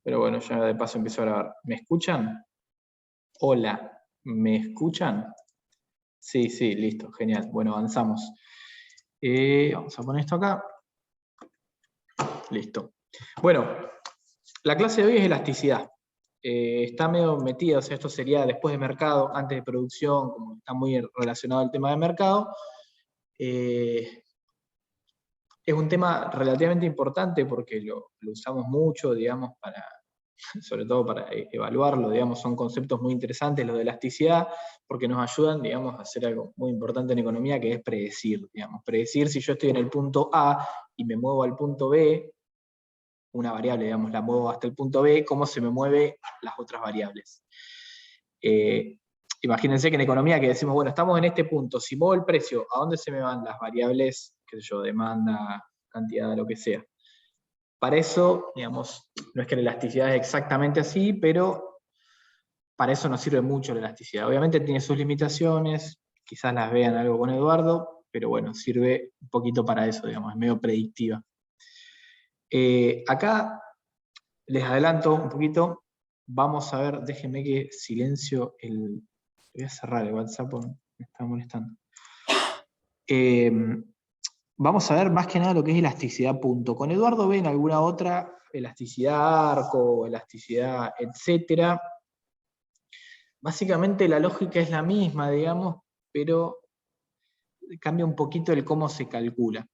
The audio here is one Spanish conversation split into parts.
pero bueno, ya de paso empiezo a grabar. ¿Me escuchan? Hola, ¿me escuchan? Sí, sí, listo, genial. Bueno, avanzamos. Vamos a poner esto acá. Listo. Bueno, la clase de hoy es elasticidad. Está medio metida, o sea, esto sería después de mercado, antes de producción, como está muy relacionado al tema de mercado. Es un tema relativamente importante porque lo usamos mucho, digamos, sobre todo para evaluarlo, digamos, son conceptos muy interesantes los de elasticidad, porque nos ayudan, digamos, a hacer algo muy importante en economía, que es predecir, digamos. Predecir si yo estoy en el punto A y me muevo al punto B, una variable, digamos, la muevo hasta el punto B, cómo se me mueven las otras variables. Imagínense que en economía que decimos, bueno, estamos en este punto, si muevo el precio, ¿a dónde se me van las variables, qué sé yo, demanda, cantidad, lo que sea? Para eso, digamos, no es que la elasticidad es exactamente así, pero para eso nos sirve mucho la elasticidad. Obviamente tiene sus limitaciones, quizás las vean algo con Eduardo, pero bueno, sirve un poquito para eso, digamos, es medio predictiva. Acá les adelanto un poquito, vamos a ver, déjenme que silencio voy a cerrar el WhatsApp, me está molestando. Vamos a ver más que nada lo que es elasticidad punto. Con Eduardo ven alguna otra, elasticidad arco, elasticidad, etcétera. Básicamente la lógica es la misma, digamos, pero cambia un poquito el cómo se calcula.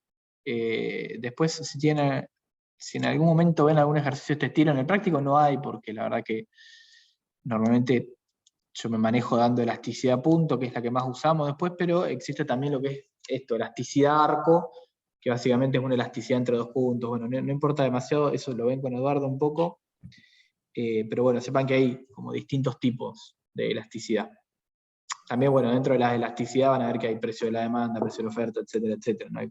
Después, si en algún momento ven algún ejercicio de este estilo, en el práctico no hay, porque la verdad que normalmente yo me manejo dando elasticidad punto, que es la que más usamos después, pero existe también lo que es esto, elasticidad arco, que básicamente es una elasticidad entre dos puntos. Bueno, no importa demasiado, eso lo ven con Eduardo un poco, pero bueno, sepan que hay como distintos tipos de elasticidad. También, bueno, dentro de la elasticidad van a ver que hay precio de la demanda, precio de la oferta, etcétera, etcétera. ¿No? Hay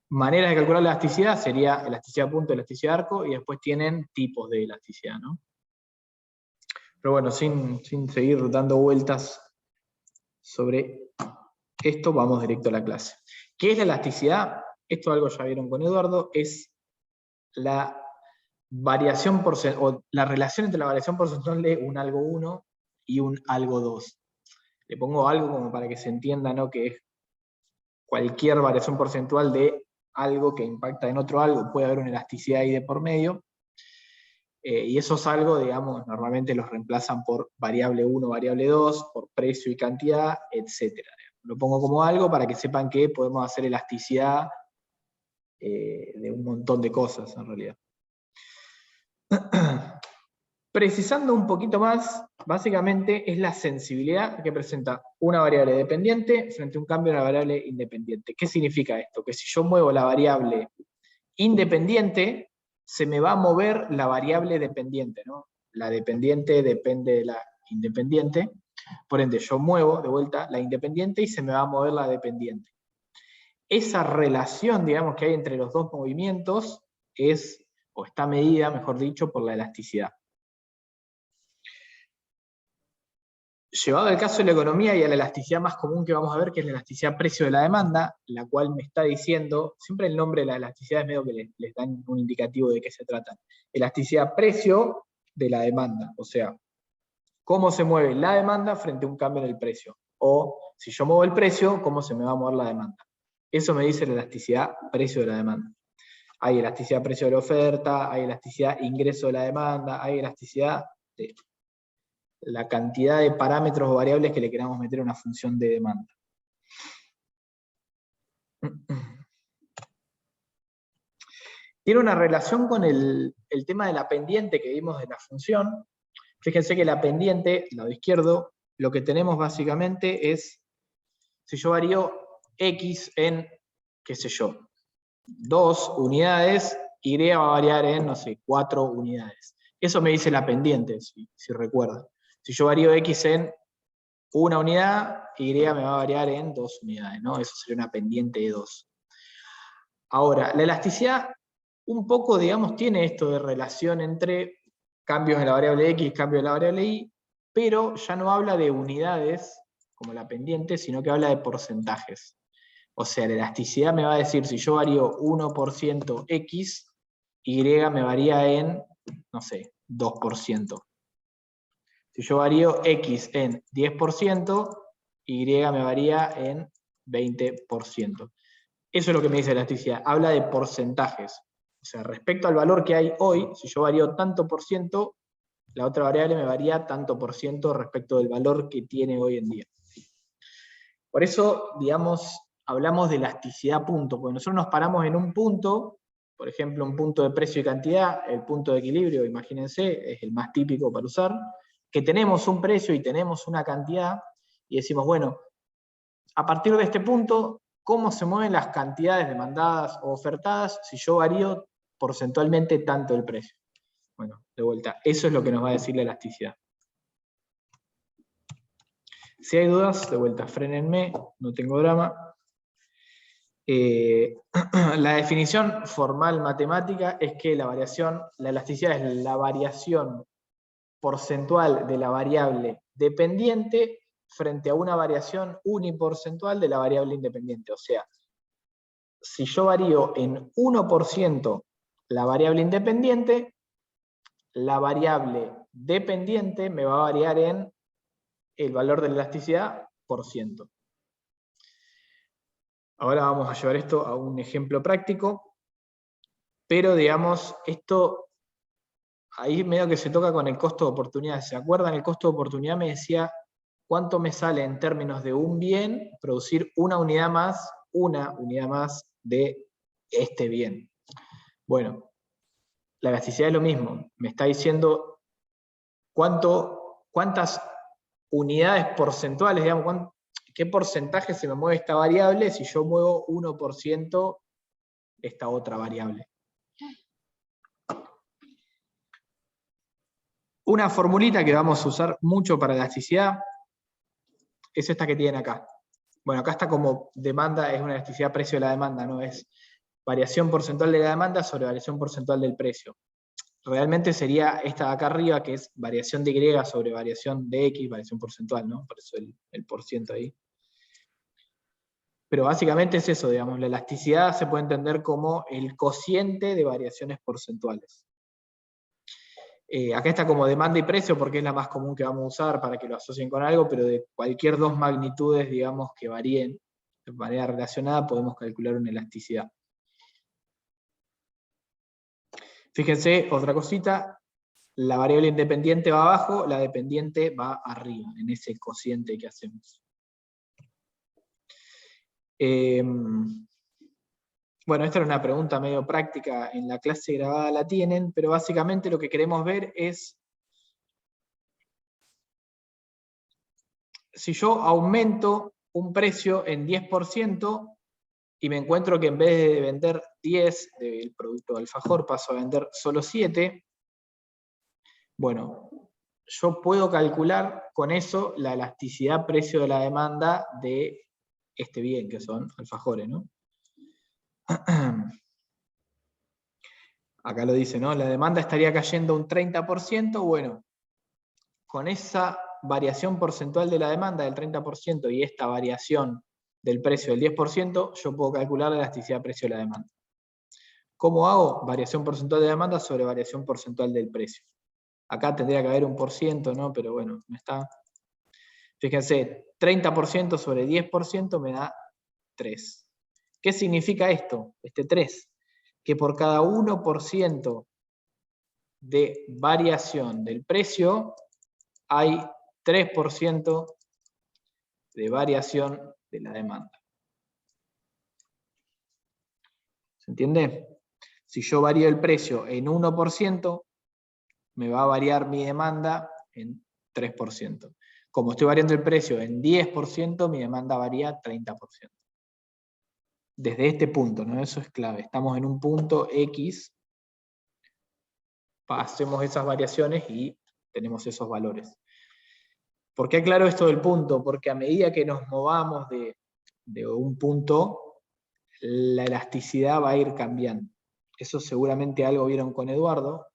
maneras de calcular la elasticidad, sería elasticidad punto, elasticidad arco, y después tienen tipos de elasticidad, ¿no? Pero bueno, sin seguir dando vueltas sobre esto, vamos directo a la clase. ¿Qué es la elasticidad? Esto algo ya vieron con Eduardo, es la variación o la relación entre la variación porcentual de un algo 1 y un algo 2. Le pongo algo como para que se entienda, ¿no? Que es cualquier variación porcentual de algo que impacta en otro algo, puede haber una elasticidad ahí de por medio, y esos algo, digamos, normalmente los reemplazan por variable 1, variable 2, por precio y cantidad, etc. Lo pongo como algo para que sepan que podemos hacer elasticidad de un montón de cosas, en realidad. Precisando un poquito más, básicamente es la sensibilidad que presenta una variable dependiente frente a un cambio de una variable independiente. ¿Qué significa esto? Que si yo muevo la variable independiente, se me va a mover la variable dependiente, ¿no? La dependiente depende de la independiente, por ende yo muevo de vuelta la independiente y se me va a mover la dependiente. Esa relación, digamos, que hay entre los dos movimientos es, o está medida, mejor dicho, por la elasticidad. Llevado al caso de la economía y a la elasticidad más común que vamos a ver, que es la elasticidad precio de la demanda, la cual me está diciendo, siempre el nombre de la elasticidad es medio que les dan un indicativo de qué se trata. Elasticidad precio de la demanda, o sea, cómo se mueve la demanda frente a un cambio en el precio. O si yo muevo el precio, cómo se me va a mover la demanda. Eso me dice la elasticidad precio de la demanda. Hay elasticidad precio de la oferta, hay elasticidad ingreso de la demanda, hay elasticidad de la cantidad de parámetros o variables que le queramos meter a una función de demanda. Tiene una relación con el tema de la pendiente que vimos de la función. Fíjense que la pendiente, lado izquierdo, lo que tenemos básicamente es, si yo varío x en, qué sé yo, 2 unidades, y va a variar en, no sé, 4 unidades. Eso me dice la pendiente, si recuerdan. Si yo varío x en una unidad, y me va a variar en 2 unidades, ¿no? Eso sería una pendiente de 2. Ahora, la elasticidad un poco, digamos, tiene esto de relación entre cambios en la variable x, cambios en la variable y, pero ya no habla de unidades, como la pendiente, sino que habla de porcentajes. O sea, la elasticidad me va a decir, si yo varío 1% x, y me varía en, no sé, 2%. Si yo varío X en 10%, Y me varía en 20%. Eso es lo que me dice elasticidad. Habla de porcentajes. O sea, respecto al valor que hay hoy, si yo varío tanto por ciento, la otra variable me varía tanto por ciento respecto del valor que tiene hoy en día. Por eso, digamos, hablamos de elasticidad punto, porque nosotros nos paramos en un punto, por ejemplo, un punto de precio y cantidad, el punto de equilibrio, imagínense, es el más típico para usar, que tenemos un precio y tenemos una cantidad, y decimos, bueno, a partir de este punto, ¿cómo se mueven las cantidades demandadas o ofertadas si yo varío porcentualmente tanto el precio? Bueno, de vuelta, eso es lo que nos va a decir la elasticidad. Si hay dudas, de vuelta, frénenme, no tengo drama. La definición formal matemática es que la elasticidad es la variación porcentual de la variable dependiente frente a una variación uniporcentual de la variable independiente. O sea, si yo varío en 1% la variable independiente, la variable dependiente me va a variar en el valor de la elasticidad por ciento. Ahora vamos a llevar esto a un ejemplo práctico, pero digamos, esto ahí medio que se toca con el costo de oportunidad. ¿Se acuerdan? El costo de oportunidad me decía cuánto me sale en términos de un bien producir una unidad más de este bien. Bueno, la elasticidad es lo mismo. Me está diciendo cuántas unidades porcentuales, digamos, qué porcentaje se me mueve esta variable si yo muevo 1% esta otra variable. Una formulita que vamos a usar mucho para elasticidad es esta que tienen acá. Bueno, acá está como demanda, es una elasticidad precio de la demanda, no es variación porcentual de la demanda sobre variación porcentual del precio. Realmente sería esta de acá arriba, que es variación de Y sobre variación de X, variación porcentual, ¿no? Por eso el por ciento ahí. Pero básicamente es eso, digamos, la elasticidad se puede entender como el cociente de variaciones porcentuales. Acá está como demanda y precio porque es la más común que vamos a usar para que lo asocien con algo, pero de cualquier dos magnitudes, digamos, que varíen de manera relacionada, podemos calcular una elasticidad. Fíjense, otra cosita, la variable independiente va abajo, la dependiente va arriba, en ese cociente que hacemos. Bueno, esta era una pregunta medio práctica, en la clase grabada la tienen, pero básicamente lo que queremos ver es si yo aumento un precio en 10% y me encuentro que en vez de vender 10 del producto de alfajor paso a vender solo 7, bueno, yo puedo calcular con eso la elasticidad precio de la demanda de este bien, que son alfajores, ¿no? Acá lo dice, ¿no? La demanda estaría cayendo un 30%, bueno, con esa variación porcentual de la demanda del 30% y esta variación del precio del 10%, yo puedo calcular la elasticidad precio de la demanda. ¿Cómo hago? Variación porcentual de demanda sobre variación porcentual del precio. Acá tendría que haber un por ciento, ¿no? Pero bueno, no está. Fíjense, 30% sobre 10% me da 3. ¿Qué significa esto? Este 3. Que por cada 1% de variación del precio hay 3% de variación de la demanda. ¿Se entiende? Si yo varío el precio en 1%, me va a variar mi demanda en 3%. Como estoy variando el precio en 10%, mi demanda varía 30%. Desde este punto, ¿no? Eso es clave. Estamos en un punto X, hacemos esas variaciones y tenemos esos valores. ¿Por qué aclaro esto del punto? Porque a medida que nos movamos de un punto, la elasticidad va a ir cambiando. Eso seguramente algo vieron con Eduardo.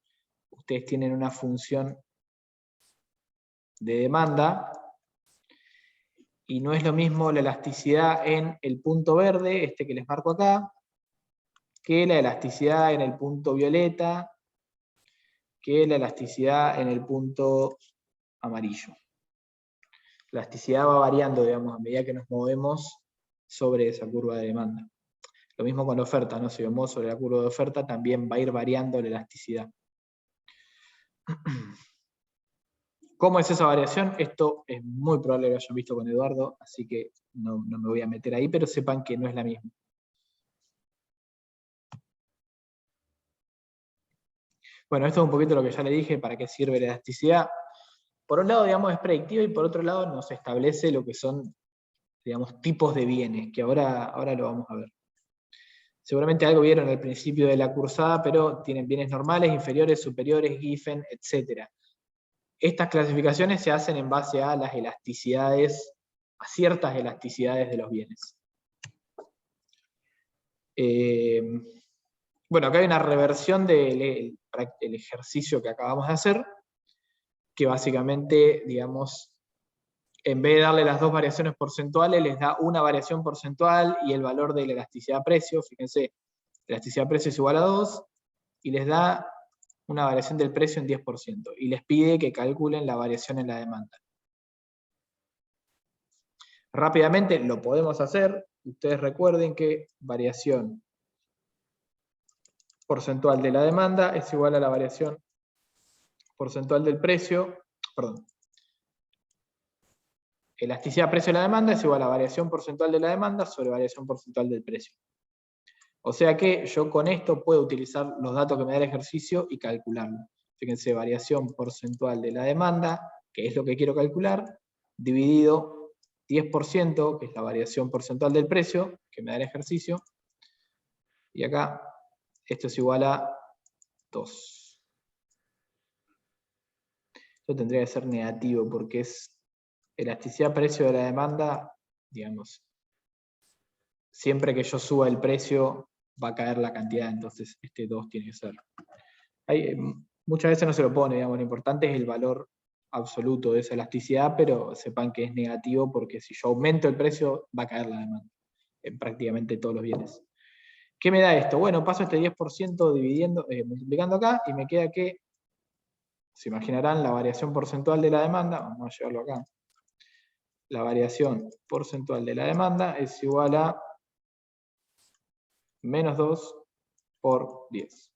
Ustedes tienen una función de demanda y no es lo mismo la elasticidad en el punto verde, este que les marco acá, que la elasticidad en el punto violeta, que la elasticidad en el punto amarillo. La elasticidad va variando, digamos, a medida que nos movemos sobre esa curva de demanda. Lo mismo con la oferta, ¿no? Si vemos sobre la curva de oferta, también va a ir variando la elasticidad. ¿Cómo es esa variación? Esto es muy probable que lo hayan visto con Eduardo, así que no me voy a meter ahí, pero sepan que no es la misma. Bueno, esto es un poquito lo que ya le dije, para qué sirve la elasticidad. Por un lado, digamos, es predictiva, y por otro lado nos establece lo que son, digamos, tipos de bienes, que ahora lo vamos a ver. Seguramente algo vieron al principio de la cursada, pero tienen bienes normales, inferiores, superiores, Giffen, etc. Estas clasificaciones se hacen en base a las elasticidades, a ciertas elasticidades de los bienes. Bueno, acá hay una reversión del ejercicio que acabamos de hacer, que básicamente, digamos, en vez de darle las dos variaciones porcentuales, les da una variación porcentual y el valor de la elasticidad precio. Fíjense, la elasticidad precio es igual a 2, y les da una variación del precio en 10%, y les pide que calculen la variación en la demanda. Rápidamente lo podemos hacer. Ustedes recuerden que variación porcentual de la demanda es igual a la variación porcentual del precio, perdón. Elasticidad precio de la demanda es igual a variación porcentual de la demanda sobre variación porcentual del precio. O sea que yo con esto puedo utilizar los datos que me da el ejercicio y calcularlo. Fíjense, variación porcentual de la demanda, que es lo que quiero calcular, dividido 10%, que es la variación porcentual del precio, que me da el ejercicio. Y acá, esto es igual a 2. Esto tendría que ser negativo, porque es elasticidad precio de la demanda, digamos. Siempre que yo suba el precio, va a caer la cantidad, entonces este 2 tiene que ser. Muchas veces no se lo pone, digamos, lo importante es el valor absoluto de esa elasticidad, pero sepan que es negativo porque si yo aumento el precio, va a caer la demanda en prácticamente todos los bienes. ¿Qué me da esto? Bueno, paso este 10% dividiendo, multiplicando acá, y me queda que, se imaginarán, la variación porcentual de la demanda, vamos a llevarlo acá, la variación porcentual de la demanda es igual a menos 2 por 10%.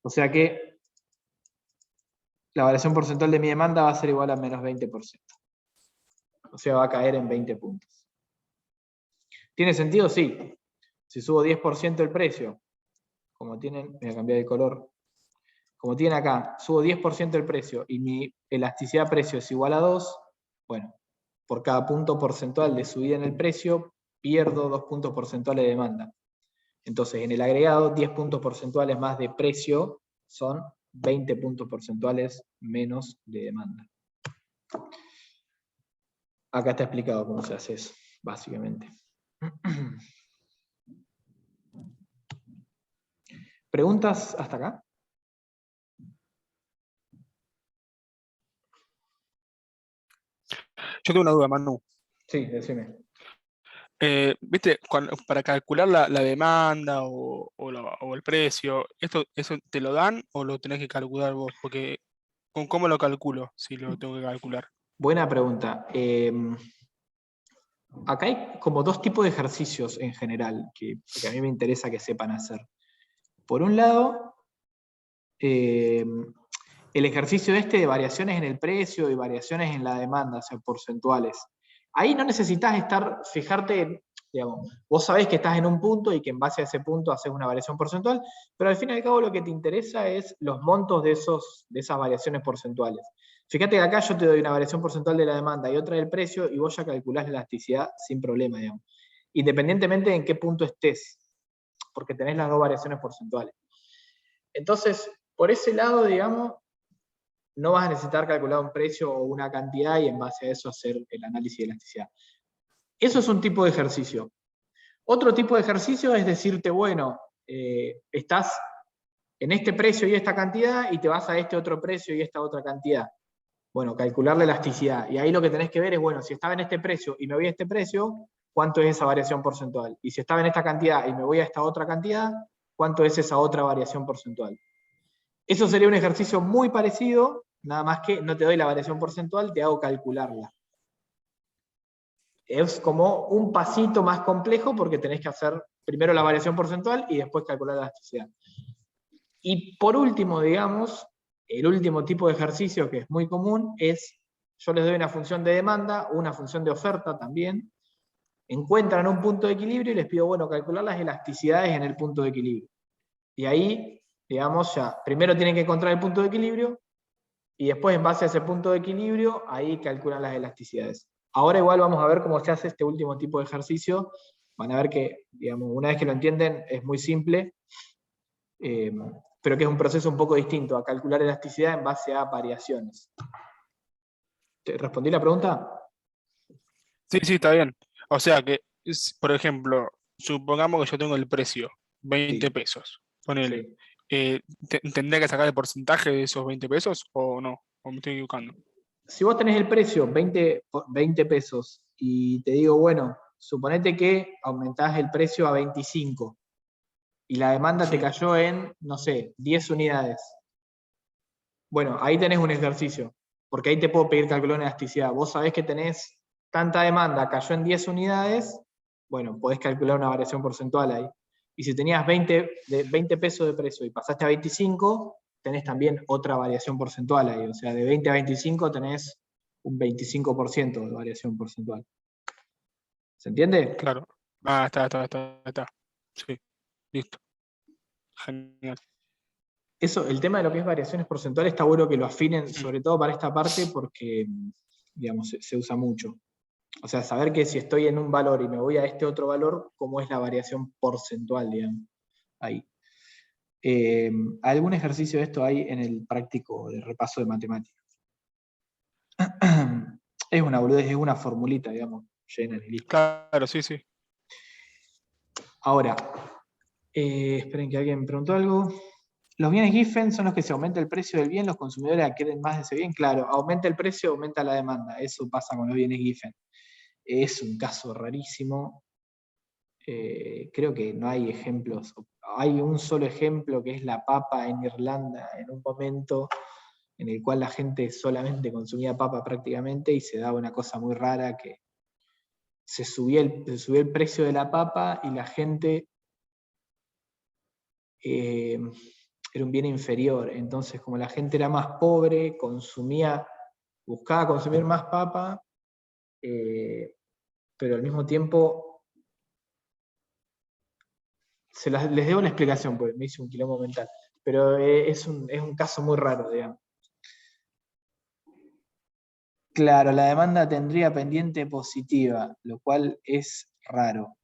O sea que la variación porcentual de mi demanda va a ser igual a menos 20%. O sea, va a caer en 20 puntos. ¿Tiene sentido? Sí. Si subo 10% el precio, como tienen, voy a cambiar de color, como tienen acá, subo 10% el precio y mi elasticidad precio es igual a 2, bueno, por cada punto porcentual de subida en el precio, pierdo 2 puntos porcentuales de demanda. Entonces, en el agregado, 10 puntos porcentuales más de precio son 20 puntos porcentuales menos de demanda. Acá está explicado cómo se hace eso, básicamente. ¿Preguntas hasta acá? Yo tengo una duda, Manu. Sí, decime. ¿Viste? Para calcular la demanda o el precio, ¿eso te lo dan o lo tenés que calcular vos? Porque, ¿cómo lo calculo si lo tengo que calcular? Buena pregunta. Acá hay como dos tipos de ejercicios en general que a mí me interesa que sepan hacer. Por un lado, el ejercicio de variaciones en el precio y variaciones en la demanda, o sea, porcentuales. Ahí no necesitas fijarte, digamos, vos sabés que estás en un punto y que en base a ese punto haces una variación porcentual, pero al fin y al cabo lo que te interesa es los montos de esas variaciones porcentuales. Fíjate que acá yo te doy una variación porcentual de la demanda y otra del precio, y vos ya calculás la elasticidad sin problema, digamos. Independientemente de en qué punto estés, porque tenés las dos variaciones porcentuales. Entonces, por ese lado, digamos, no vas a necesitar calcular un precio o una cantidad y en base a eso hacer el análisis de elasticidad. Eso es un tipo de ejercicio. Otro tipo de ejercicio es decirte, bueno, estás en este precio y esta cantidad y te vas a este otro precio y esta otra cantidad. Bueno, calcular la elasticidad. Y ahí lo que tenés que ver es, bueno, si estaba en este precio y me voy a este precio, ¿cuánto es esa variación porcentual? Y si estaba en esta cantidad y me voy a esta otra cantidad, cuánto es esa otra variación porcentual. Eso sería un ejercicio muy parecido, nada más que no te doy la variación porcentual, te hago calcularla. Es como un pasito más complejo porque tenés que hacer primero la variación porcentual y después calcular la elasticidad. Y por último, digamos, el último tipo de ejercicio que es muy común es, yo les doy una función de demanda, una función de oferta también, encuentran un punto de equilibrio y les pido, bueno, calcular las elasticidades en el punto de equilibrio. Y ahí, digamos, ya, primero tienen que encontrar el punto de equilibrio y después en base a ese punto de equilibrio, ahí calculan las elasticidades. Ahora igual vamos a ver cómo se hace este último tipo de ejercicio. Van a ver que, digamos, una vez que lo entienden, es muy simple, pero que es un proceso un poco distinto a calcular elasticidad en base a variaciones. ¿Te respondí la pregunta? Sí, sí, está bien. O sea que, por ejemplo, supongamos que yo tengo el precio, 20 Sí, pesos, ponele. sí. ¿Tendría que sacar el porcentaje de esos 20 pesos o no? ¿O me estoy equivocando? Si vos tenés el precio, 20 pesos, y te digo, bueno, suponete que aumentás el precio a 25 y la demanda te Sí, cayó en, no sé, 10 unidades. Bueno, ahí tenés un ejercicio, porque ahí te puedo pedir calcular una elasticidad. Vos sabés que tenés tanta demanda, cayó en 10 unidades, bueno, podés calcular una variación porcentual ahí. Y si tenías 20 pesos de precio y pasaste a 25, tenés también otra variación porcentual ahí. O sea, de 20 a 25 tenés un 25% de variación porcentual. ¿Se entiende? claro. Está. Sí, listo. Genial. Eso, el tema de lo que es variaciones porcentuales está bueno que lo afinen, Mm. sobre todo para esta parte, porque, digamos, se usa mucho. O sea, saber que si estoy en un valor y me voy a este otro valor, cómo es la variación porcentual, digamos, ahí. Algún ejercicio de esto hay en el práctico de repaso de matemáticas. Es una boludez, es una formulita, digamos, llena y listo. Claro, sí, sí. Ahora, esperen que alguien me preguntó algo. Los bienes Giffen son los que se aumenta el precio del bien, los consumidores adquieren más de ese bien. Claro, aumenta el precio, aumenta la demanda. Eso pasa con los bienes Giffen. Es un caso rarísimo. Creo que no hay ejemplos. Hay un solo ejemplo que es la papa en Irlanda, en un momento en el cual la gente solamente consumía papa prácticamente y se daba una cosa muy rara que se subía el precio de la papa y la gente era un bien inferior. Entonces, como la gente era más pobre, buscaba consumir más papa, pero al mismo tiempo les debo una explicación, porque me hice un quilombo mental. Pero es un caso muy raro, digamos. Claro, la demanda tendría pendiente positiva, lo cual es raro.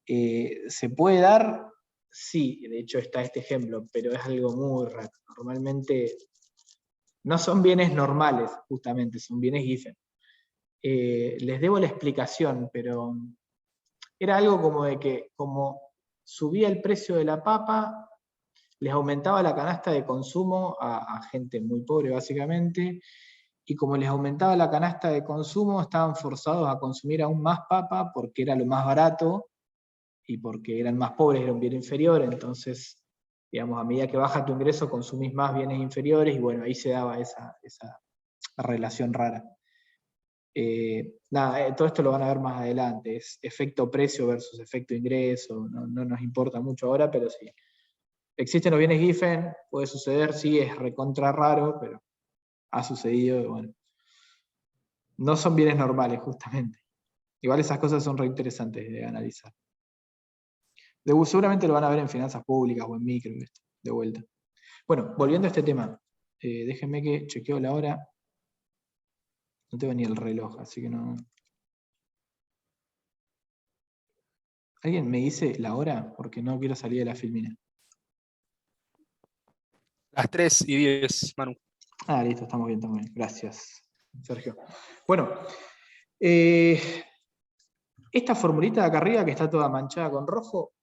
¿Se puede dar? Sí, de hecho está este ejemplo, pero es algo muy raro. Normalmente no son bienes normales, justamente, son bienes Giffen. Les debo la explicación, pero era algo como de que como subía el precio de la papa, les aumentaba la canasta de consumo a gente muy pobre, básicamente, y como les aumentaba la canasta de consumo, estaban forzados a consumir aún más papa porque era lo más barato y porque eran más pobres, era un bien inferior, entonces, digamos, a medida que baja tu ingreso, consumís más bienes inferiores, y bueno, ahí se daba esa relación rara. Todo esto lo van a ver más adelante, es efecto precio versus efecto ingreso, no nos importa mucho ahora, pero sí. Existen los bienes Giffen, puede suceder, sí, es recontra raro, pero ha sucedido, y bueno. No son bienes normales, justamente. Igual esas cosas son re interesantes de analizar. Seguramente lo van a ver en finanzas públicas o en micro, de vuelta. Bueno, volviendo a este tema, déjenme que chequeo la hora. No tengo ni el reloj, así que no. ¿Alguien me dice la hora? Porque no quiero salir de la filmina. Las 3:10, Manu. Ah, listo, estamos bien, estamos bien. Gracias, Sergio. Bueno, esta formulita de acá arriba, que está toda manchada con rojo,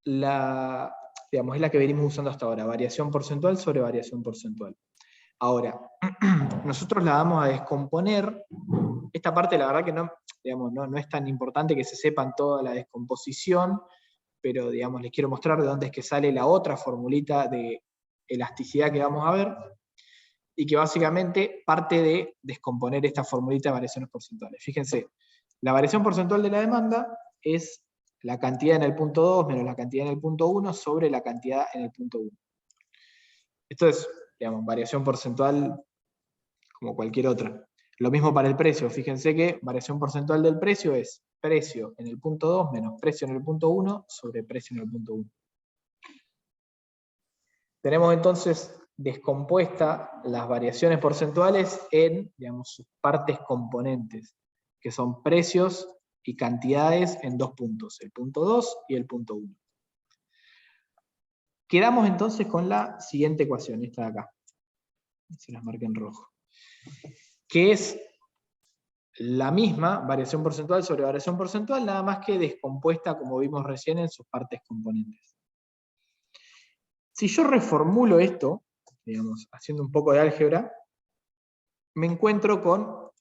digamos, es la que venimos usando hasta ahora, variación porcentual sobre variación porcentual. Ahora, nosotros la vamos a descomponer. Esta parte, la verdad que no, digamos, no es tan importante que se sepan toda la descomposición, pero digamos, les quiero mostrar de dónde es que sale la otra formulita de elasticidad que vamos a ver, y que básicamente parte de descomponer esta formulita de variaciones porcentuales. Fíjense, la variación porcentual de la demanda es la cantidad en el punto 2 menos la cantidad en el punto 1 sobre la cantidad en el punto 1. Esto es, digamos, variación porcentual como cualquier otra. Lo mismo para el precio. Fíjense que variación porcentual del precio es precio en el punto 2 menos precio en el punto 1 sobre precio en el punto 1. Tenemos entonces descompuestas las variaciones porcentuales en, digamos, sus partes componentes, que son precios y cantidades en dos puntos, el punto 2 y el punto 1. Quedamos entonces con la siguiente ecuación, esta de acá. Se las marqué en rojo. Que es la misma variación porcentual sobre variación porcentual, nada más que descompuesta, como vimos recién, en sus partes componentes. Si yo reformulo esto, digamos, haciendo un poco de álgebra, me encuentro con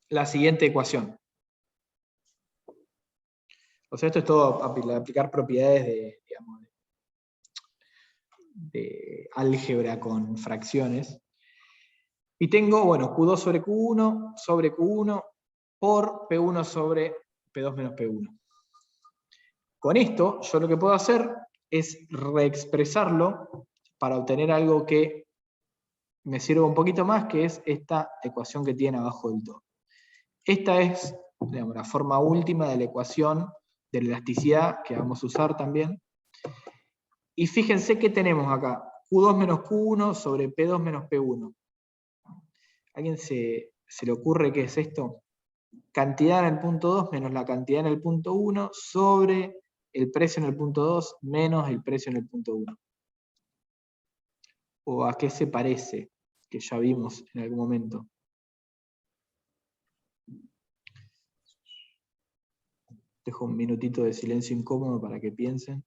la siguiente ecuación. O sea, esto es todo aplicar propiedades de, digamos, de álgebra con fracciones. Y tengo, bueno, Q2 sobre Q1 por P1 sobre P2 menos P1. Con esto, yo lo que puedo hacer es reexpresarlo para obtener algo que me sirva un poquito más, que es esta ecuación que tiene abajo del todo. Esta es, digamos, la forma última de la ecuación de la elasticidad que vamos a usar también. Y fíjense que tenemos acá Q2 menos Q1 sobre P2 menos P1. ¿A alguien se le ocurre qué es esto? Cantidad en el punto 2 menos la cantidad en el punto 1 sobre el precio en el punto 2 menos el precio en el punto 1. ¿O a qué se parece? Que ya vimos en algún momento. Dejo un minutito de silencio incómodo para que piensen.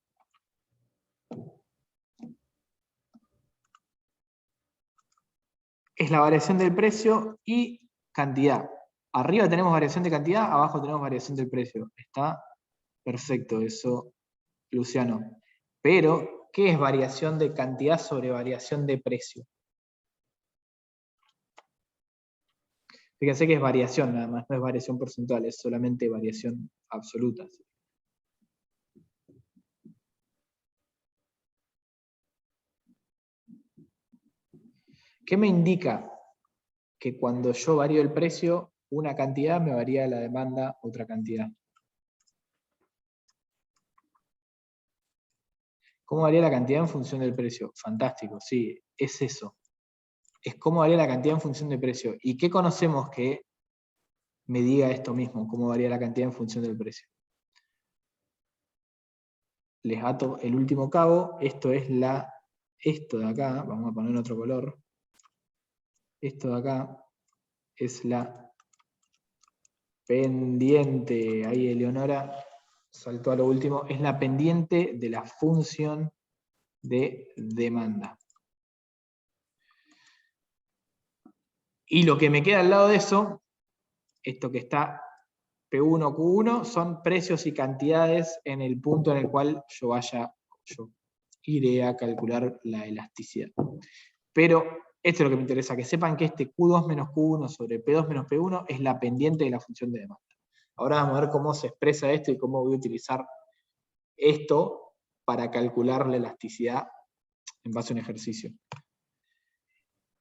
Es la variación del precio y cantidad. Arriba tenemos variación de cantidad, abajo tenemos variación del precio. Está perfecto eso, Luciano. Pero, ¿qué es variación de cantidad sobre variación de precio? Fíjense que es variación nada más, no es variación porcentual, es solamente variación absoluta. ¿Qué me indica? Que cuando yo varío el precio, una cantidad, me varía la demanda otra cantidad. ¿Cómo varía la cantidad en función del precio? Fantástico, sí, es eso. Es cómo varía la cantidad en función del precio. ¿Y qué conocemos que me diga esto mismo? ¿Cómo varía la cantidad en función del precio? Les ato el último cabo. Esto es esto de acá, vamos a poner otro color. Esto de acá es la pendiente. Ahí Eleonora saltó a lo último. Es la pendiente de la función de demanda. Y lo que me queda al lado de eso, esto que está P1, Q1, son precios y cantidades en el punto en el cual yo iré a calcular la elasticidad. Pero esto es lo que me interesa, que sepan que este Q2 menos Q1 sobre P2 menos P1 es la pendiente de la función de demanda. Ahora vamos a ver cómo se expresa esto y cómo voy a utilizar esto para calcular la elasticidad en base a un ejercicio.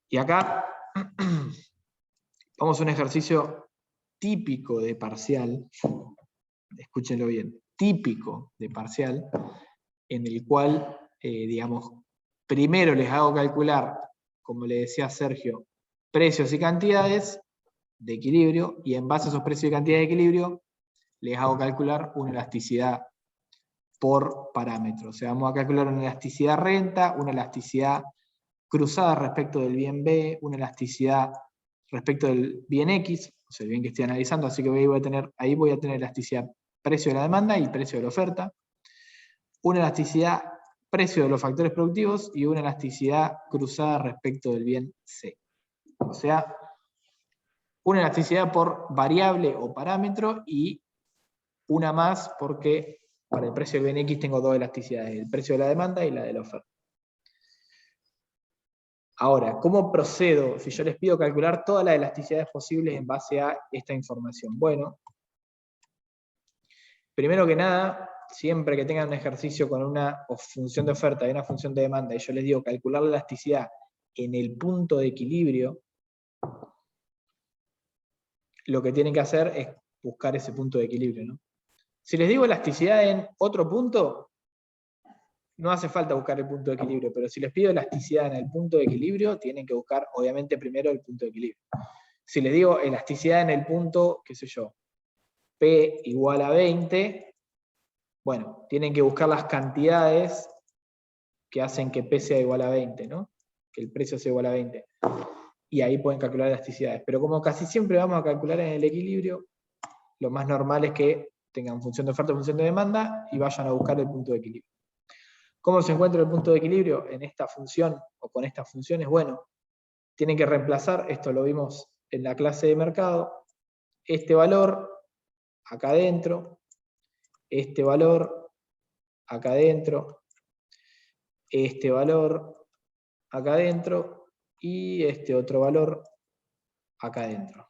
Y acá vamos a un ejercicio típico de parcial, escúchenlo bien, típico de parcial, en el cual, digamos, primero les hago calcular, como le decía Sergio, precios y cantidades de equilibrio, y en base a esos precios y cantidades de equilibrio, les hago calcular una elasticidad por parámetro. O sea, vamos a calcular una elasticidad renta, una elasticidad cruzada respecto del bien B, una elasticidad respecto del bien X, o sea, el bien que estoy analizando, así que ahí voy a tener elasticidad precio de la demanda y precio de la oferta, una elasticidad precio de los factores productivos y una elasticidad cruzada respecto del bien C. O sea, una elasticidad por variable o parámetro y una más porque Para el precio del bien X tengo dos elasticidades, el precio de la demanda y la de la oferta. Ahora, ¿cómo procedo si yo les pido calcular todas las elasticidades posibles en base a esta información? Bueno, primero que nada, siempre que tengan un ejercicio con una función de oferta y una función de demanda, y yo les digo calcular la elasticidad en el punto de equilibrio, lo que tienen que hacer es buscar ese punto de equilibrio, ¿no? Si les digo elasticidad en otro punto, no hace falta buscar el punto de equilibrio, pero si les pido elasticidad en el punto de equilibrio, tienen que buscar, obviamente, primero el punto de equilibrio. Si les digo elasticidad en el punto, qué sé yo, P igual a 20, bueno, tienen que buscar las cantidades que hacen que P sea igual a 20, ¿no? Que el precio sea igual a 20. Y ahí pueden calcular elasticidades. Pero como casi siempre vamos a calcular en el equilibrio, lo más normal es que tengan función de oferta y función de demanda y vayan a buscar el punto de equilibrio. ¿Cómo se encuentra el punto de equilibrio en esta función o con estas funciones? Bueno, tienen que reemplazar, esto lo vimos en la clase de mercado, este valor acá adentro, este valor acá adentro, este valor acá adentro y este otro valor acá adentro.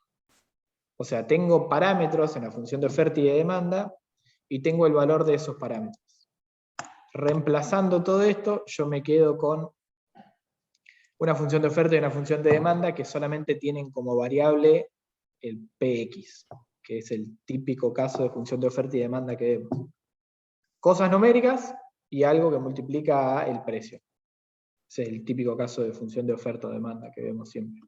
O sea, tengo parámetros en la función de oferta y de demanda y tengo el valor de esos parámetros. Reemplazando todo esto, yo me quedo con una función de oferta y una función de demanda que solamente tienen como variable el PX, que es el típico caso de función de oferta y demanda que vemos. Cosas numéricas y algo que multiplica el precio. Ese es el típico caso de función de oferta o demanda que vemos siempre.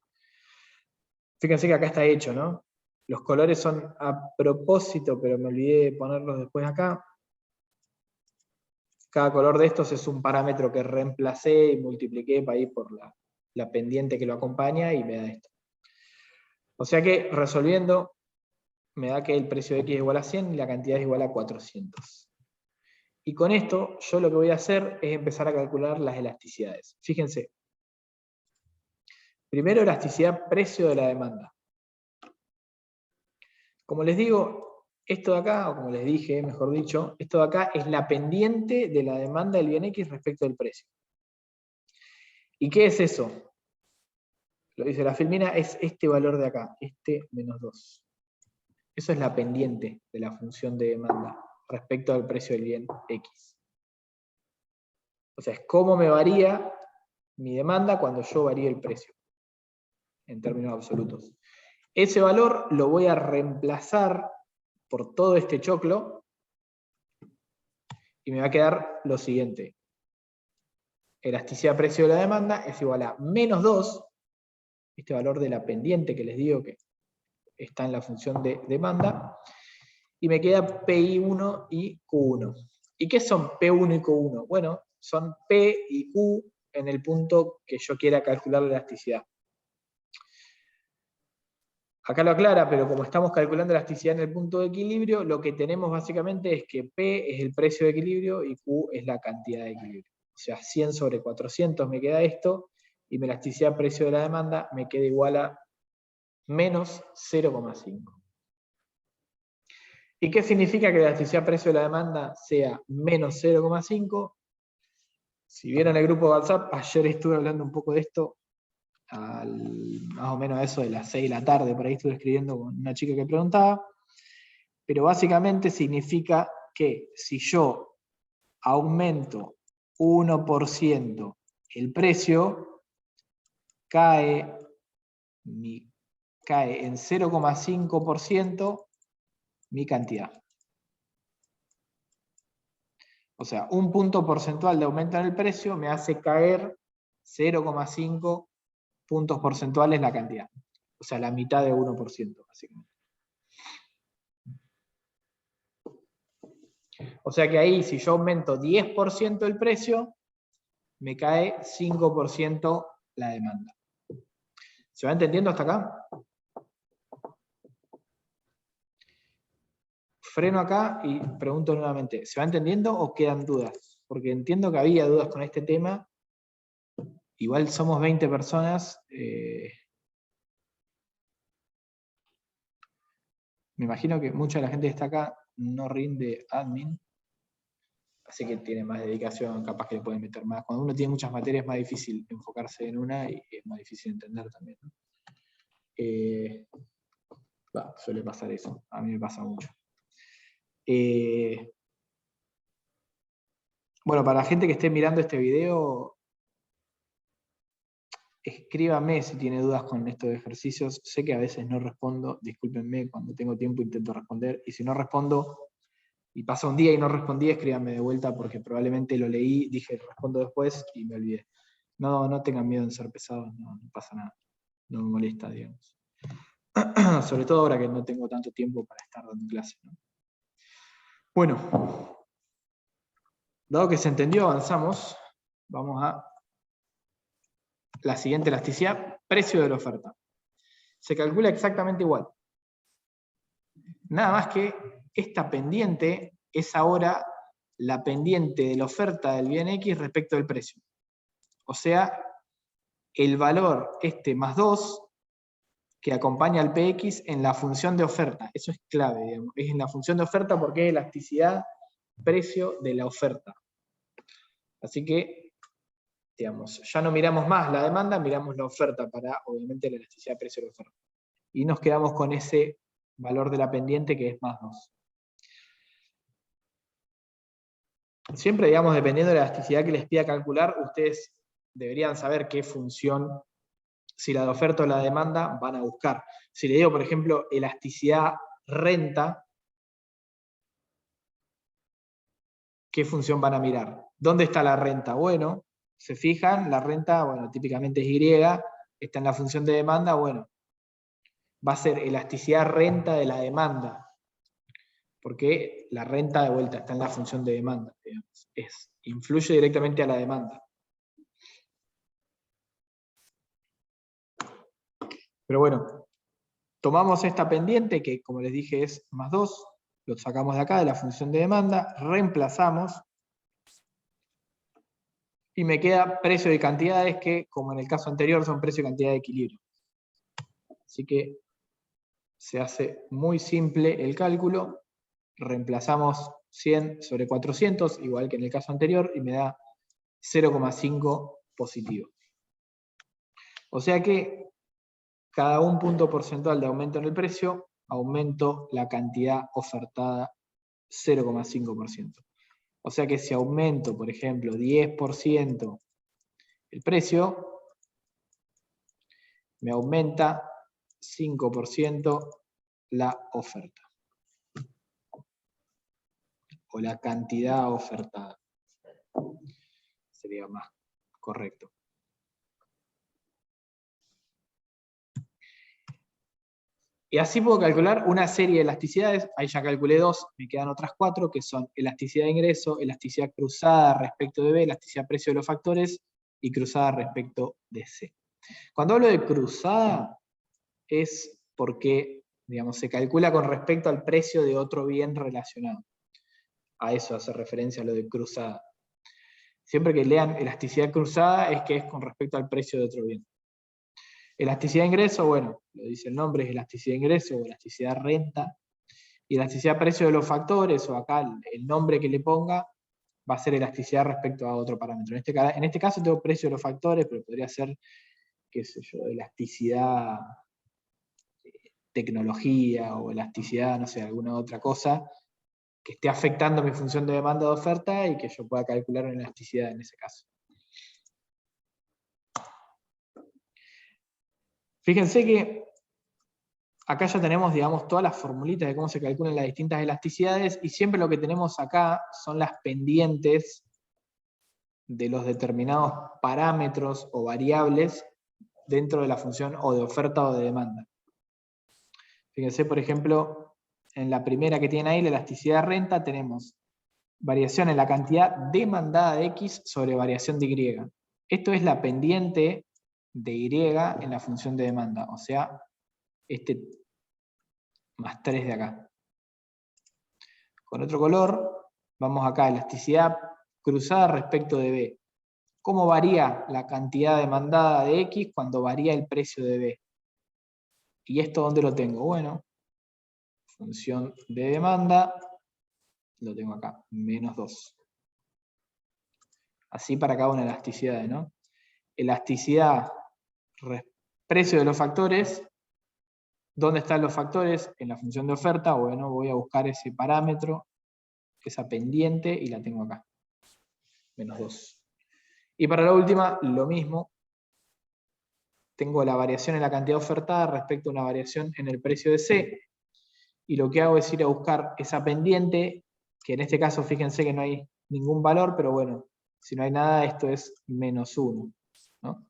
Fíjense que acá está hecho, ¿no? Los colores son a propósito, pero me olvidé de ponerlos después acá. Cada color de estos es un parámetro que reemplacé y multipliqué para ir por la pendiente que lo acompaña y me da esto. O sea que resolviendo me da que el precio de X es igual a 100 y la cantidad es igual a 400. Y con esto yo lo que voy a hacer es empezar a calcular las elasticidades. Fíjense. Primero, elasticidad precio de la demanda. Como les digo, esto de acá, o como les dije, mejor dicho, esto de acá es la pendiente de la demanda del bien X respecto al precio. ¿Y qué es eso? Lo dice la filmina, es este valor de acá, este menos 2. Eso es la pendiente de la función de demanda respecto al precio del bien X. O sea, es cómo me varía mi demanda cuando yo varíe el precio, en términos absolutos. Ese valor lo voy a reemplazar por todo este choclo y me va a quedar lo siguiente. Elasticidad precio de la demanda es igual a menos 2, este valor de la pendiente que les digo que está en la función de demanda, y me queda PI1 y Q1. ¿Y qué son P1 y Q1? Bueno, son P y Q en el punto que yo quiera calcular la elasticidad. Acá lo aclara, pero como estamos calculando la elasticidad en el punto de equilibrio, lo que tenemos básicamente es que P es el precio de equilibrio y Q es la cantidad de equilibrio. O sea, 100 sobre 400 me queda esto, y mi elasticidad precio de la demanda me queda igual a menos 0,5. ¿Y qué significa que la elasticidad precio de la demanda sea menos 0,5? Si vieron el grupo de WhatsApp, ayer estuve hablando un poco de esto, más o menos a eso de las 6 de la tarde, por ahí estuve escribiendo con una chica que preguntaba, pero básicamente significa que si yo aumento 1% el precio, cae en 0,5% mi cantidad. O sea, un punto porcentual de aumento en el precio me hace caer 0,5 puntos porcentuales la cantidad. O sea, la mitad de 1%, básicamente. O sea que ahí, si yo aumento 10% el precio, me cae 5% la demanda. ¿Se va entendiendo hasta acá? Freno acá y pregunto nuevamente, ¿se va entendiendo o quedan dudas? Porque entiendo que había dudas con este tema. Igual somos 20 personas. Me imagino que mucha de la gente que está acá no rinde admin. Así que tiene más dedicación, capaz que le pueden meter más. Cuando uno tiene muchas materias es más difícil enfocarse en una y es más difícil entender también, ¿no? Suele pasar eso, a mí me pasa mucho. Bueno, para la gente que esté mirando este video, escríbame si tiene dudas con estos ejercicios. Sé que a veces no respondo, discúlpenme, cuando tengo tiempo intento responder, y si no respondo y pasa un día y no respondí, escríbanme de vuelta porque probablemente lo leí, dije respondo después y me olvidé. No tengan miedo en ser pesados, no pasa nada, no me molesta, digamos. Sobre todo ahora que no tengo tanto tiempo para estar dando clases, ¿no? Bueno, dado que se entendió, avanzamos. Vamos a la siguiente elasticidad, precio de la oferta. Se calcula exactamente igual. Nada más que esta pendiente es ahora la pendiente de la oferta del bien X respecto del precio. O sea, el valor más 2 que acompaña al PX en la función de oferta. Eso es clave, digamos. Es en la función de oferta porque es elasticidad precio de la oferta. Así que, digamos, ya no miramos más la demanda, miramos la oferta para, obviamente, la elasticidad precio de la oferta. Y nos quedamos con ese valor de la pendiente que es más 2. Siempre, digamos, dependiendo de la elasticidad que les pida calcular, ustedes deberían saber qué función, si la de oferta o la de demanda, van a buscar. Si le digo, por ejemplo, elasticidad renta, ¿qué función van a mirar? ¿Dónde está la renta? Bueno, se fijan, la renta, bueno, típicamente es Y, está en la función de demanda, bueno, va a ser elasticidad renta de la demanda, porque la renta de vuelta está en la función de demanda, digamos. Influye directamente a la demanda. Pero bueno, tomamos esta pendiente, que como les dije es más 2, lo sacamos de acá, de la función de demanda, reemplazamos, y me queda precio y cantidades que, como en el caso anterior, son precio y cantidad de equilibrio. Así que se hace muy simple el cálculo, reemplazamos 100 sobre 400, igual que en el caso anterior, y me da 0,5 positivo. O sea que cada un punto porcentual de aumento en el precio, aumento la cantidad ofertada 0,5%. O sea que si aumento, por ejemplo, 10% el precio, me aumenta 5% la oferta. O la cantidad ofertada. Sería más correcto. Y así puedo calcular una serie de elasticidades. Ahí ya calculé 2, me quedan otras 4, que son elasticidad de ingreso, elasticidad cruzada respecto de B, elasticidad precio de los factores, y cruzada respecto de C. Cuando hablo de cruzada, es porque, digamos, se calcula con respecto al precio de otro bien relacionado. A eso hace referencia a lo de cruzada. Siempre que lean elasticidad cruzada es que es con respecto al precio de otro bien. Elasticidad de ingreso, bueno, lo dice el nombre, es elasticidad de ingreso o elasticidad renta. Y elasticidad precio de los factores, o acá el nombre que le ponga, va a ser elasticidad respecto a otro parámetro. En este caso tengo precio de los factores, pero podría ser, qué sé yo, elasticidad tecnología o elasticidad, no sé, alguna otra cosa que esté afectando mi función de demanda de oferta y que yo pueda calcular una elasticidad en ese caso. Fíjense que acá ya tenemos, digamos, todas las formulitas de cómo se calculan las distintas elasticidades, y siempre lo que tenemos acá son las pendientes de los determinados parámetros o variables dentro de la función o de oferta o de demanda. Fíjense, por ejemplo, en la primera que tiene ahí, la elasticidad de renta, tenemos variación en la cantidad demandada de X sobre variación de Y. Esto es la pendiente de Y en la función de demanda, o sea, este más 3 de acá. Con otro color, vamos acá, elasticidad cruzada respecto de B. ¿Cómo varía la cantidad demandada de X cuando varía el precio de B? ¿Y esto dónde lo tengo? Bueno, función de demanda, lo tengo acá, menos 2. Así para cada una de las elasticidades, ¿no? Elasticidad, precio de los factores. ¿Dónde están los factores? En la función de oferta. Bueno, voy a buscar ese parámetro, esa pendiente, y la tengo acá. Menos 2. Y para la última, lo mismo. Tengo la variación en la cantidad ofertada respecto a una variación en el precio de C. Y lo que hago es ir a buscar esa pendiente, que en este caso fíjense que no hay ningún valor, pero bueno, si no hay nada, esto es menos 1, ¿no?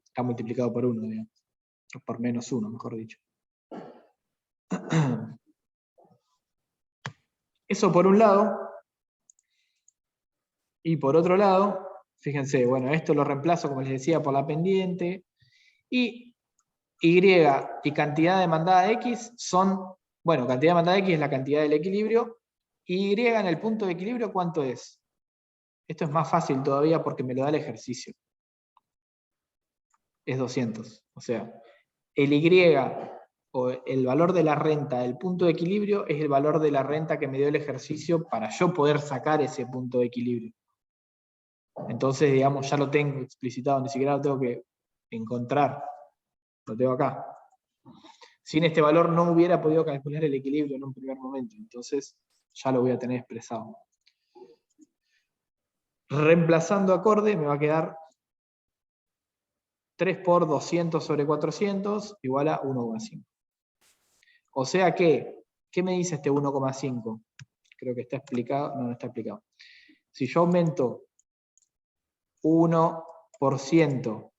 Está multiplicado por 1, digamos. Por menos 1, mejor dicho. Eso por un lado. Y por otro lado, fíjense, bueno, esto lo reemplazo, como les decía, por la pendiente. Y Y y cantidad demandada X son, bueno, cantidad demandada X es la cantidad del equilibrio. Y en el punto de equilibrio, ¿cuánto es? Esto es más fácil todavía porque me lo da el ejercicio. Es 200. O sea, el Y, o el valor de la renta del punto de equilibrio, es el valor de la renta que me dio el ejercicio para yo poder sacar ese punto de equilibrio. Entonces, digamos, ya lo tengo explicitado, ni siquiera lo tengo que encontrar. Lo tengo acá. Sin este valor no hubiera podido calcular el equilibrio en un primer momento, entonces ya lo voy a tener expresado. Reemplazando acorde me va a quedar 3 por 200 sobre 400 igual a 1,5. O sea que, ¿qué me dice este 1,5? Creo que está explicado, no está explicado. Si yo aumento 1%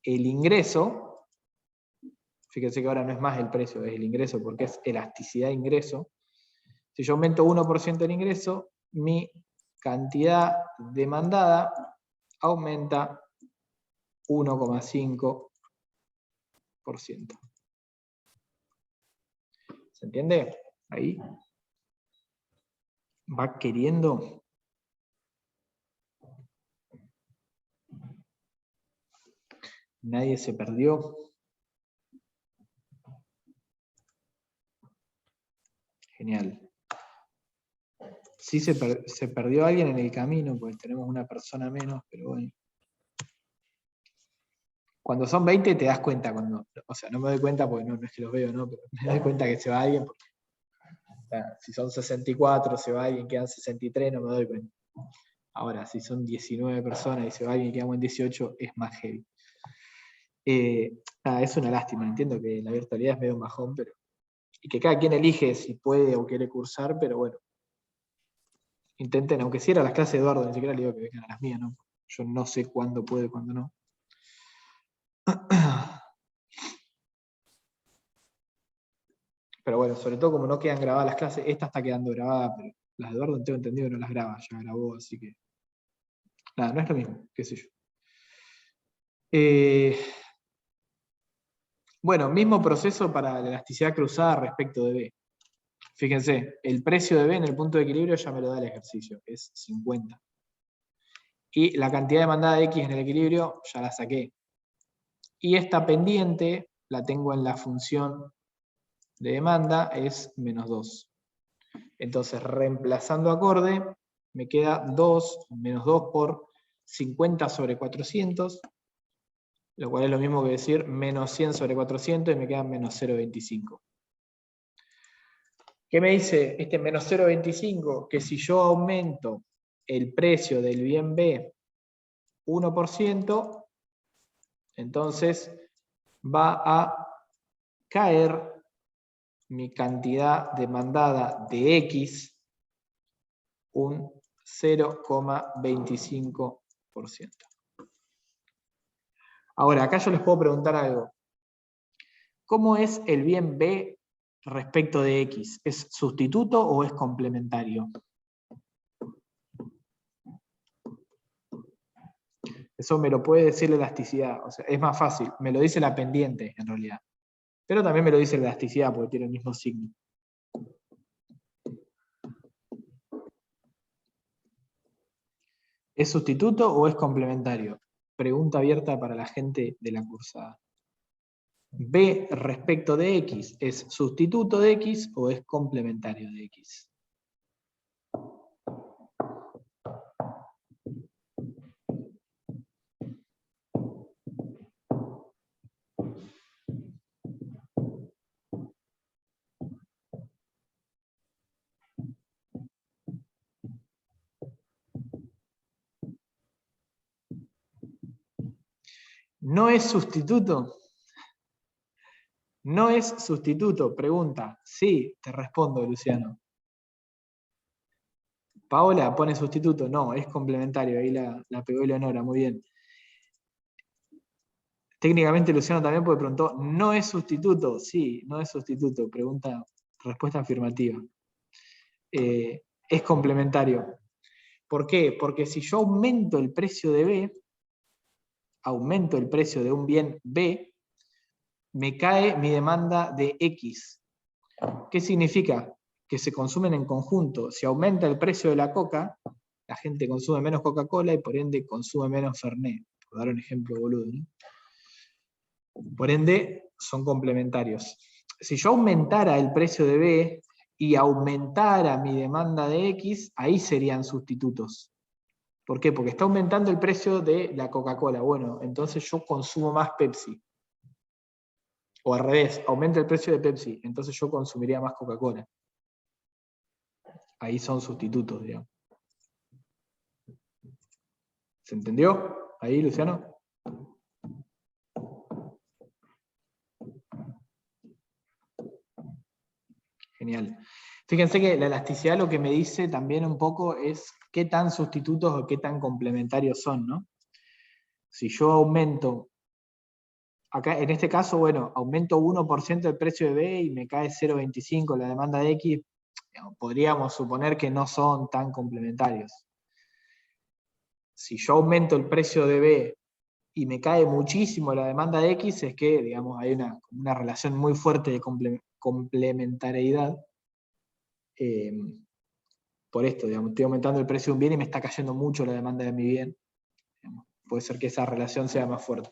el ingreso, fíjense que ahora no es más el precio, es el ingreso porque es elasticidad de ingreso. Si yo aumento 1% el ingreso, mi cantidad demandada aumenta 1,5%. ¿Se entiende? Ahí va queriendo. Nadie se perdió. Genial. Sí se perdió alguien en el camino, porque tenemos una persona menos, pero bueno. Cuando son 20 te das cuenta, o sea, no me doy cuenta porque no es que los veo, ¿no? Pero me doy cuenta que se va alguien, porque, o sea, si son 64, se va alguien, quedan 63, no me doy cuenta. Ahora, si son 19 personas y se va alguien y quedamos en 18, es más heavy. Es una lástima, entiendo que la virtualidad es medio un bajón, pero, y que cada quien elige si puede o quiere cursar, pero bueno, intenten, aunque si era las clases de Eduardo, ni siquiera le digo que vengan a las mías, ¿no? Yo no sé cuándo puede, cuándo no. Pero bueno, sobre todo como no quedan grabadas las clases, esta está quedando grabada, pero las de Eduardo tengo entendido que no las graba, ya grabó, así que nada, no es lo mismo, qué sé yo. Bueno, mismo proceso para la elasticidad cruzada respecto de B. Fíjense, el precio de B en el punto de equilibrio ya me lo da el ejercicio, que es 50. Y la cantidad demandada de X en el equilibrio ya la saqué. Y esta pendiente la tengo en la función de demanda, es menos 2. Entonces, reemplazando acorde, me queda 2, menos 2 por 50 sobre 400, lo cual es lo mismo que decir menos 100 sobre 400 y me queda menos 0,25. ¿Qué me dice este menos 0,25? Que si yo aumento el precio del bien B 1%, entonces va a caer mi cantidad demandada de X un 0,25%. Ahora, acá yo les puedo preguntar algo. ¿Cómo es el bien B respecto de X? ¿Es sustituto o es complementario? Eso me lo puede decir la elasticidad. O sea, es más fácil. Me lo dice la pendiente, en realidad. Pero también me lo dice la elasticidad, porque tiene el mismo signo. ¿Es sustituto o es complementario? Pregunta abierta para la gente de la cursada. ¿B respecto de X es sustituto de X o es complementario de X? ¿No es sustituto? ¿No es sustituto? Pregunta. Sí, te respondo, Luciano. Paola pone sustituto. No, es complementario. Ahí la pegó Eleonora, muy bien. Técnicamente Luciano también porque preguntó, ¿no es sustituto? Sí, no es sustituto. Respuesta afirmativa. Es complementario. ¿Por qué? Porque si yo aumento el precio de B, aumento el precio de un bien B, me cae mi demanda de X. ¿Qué significa? Que se consumen en conjunto. Si aumenta el precio de la coca, la gente consume menos Coca-Cola y por ende consume menos Fernet. Por dar un ejemplo boludo, ¿no? Por ende, son complementarios. Si yo aumentara el precio de B y aumentara mi demanda de X, ahí serían sustitutos. ¿Por qué? Porque está aumentando el precio de la Coca-Cola. Bueno, entonces yo consumo más Pepsi. O al revés, aumenta el precio de Pepsi, entonces yo consumiría más Coca-Cola. Ahí son sustitutos, digamos. ¿Se entendió? Ahí, Luciano. Genial. Fíjense que la elasticidad lo que me dice también un poco es qué tan sustitutos o qué tan complementarios son, ¿no? Si yo aumento, acá en este caso, bueno, aumento 1% el precio de B y me cae 0,25 la demanda de X, digamos, podríamos suponer que no son tan complementarios. Si yo aumento el precio de B y me cae muchísimo la demanda de X, es que, digamos, hay una relación muy fuerte de complementariedad. Por esto, digamos, estoy aumentando el precio de un bien y me está cayendo mucho la demanda de mi bien. Digamos, puede ser que esa relación sea más fuerte.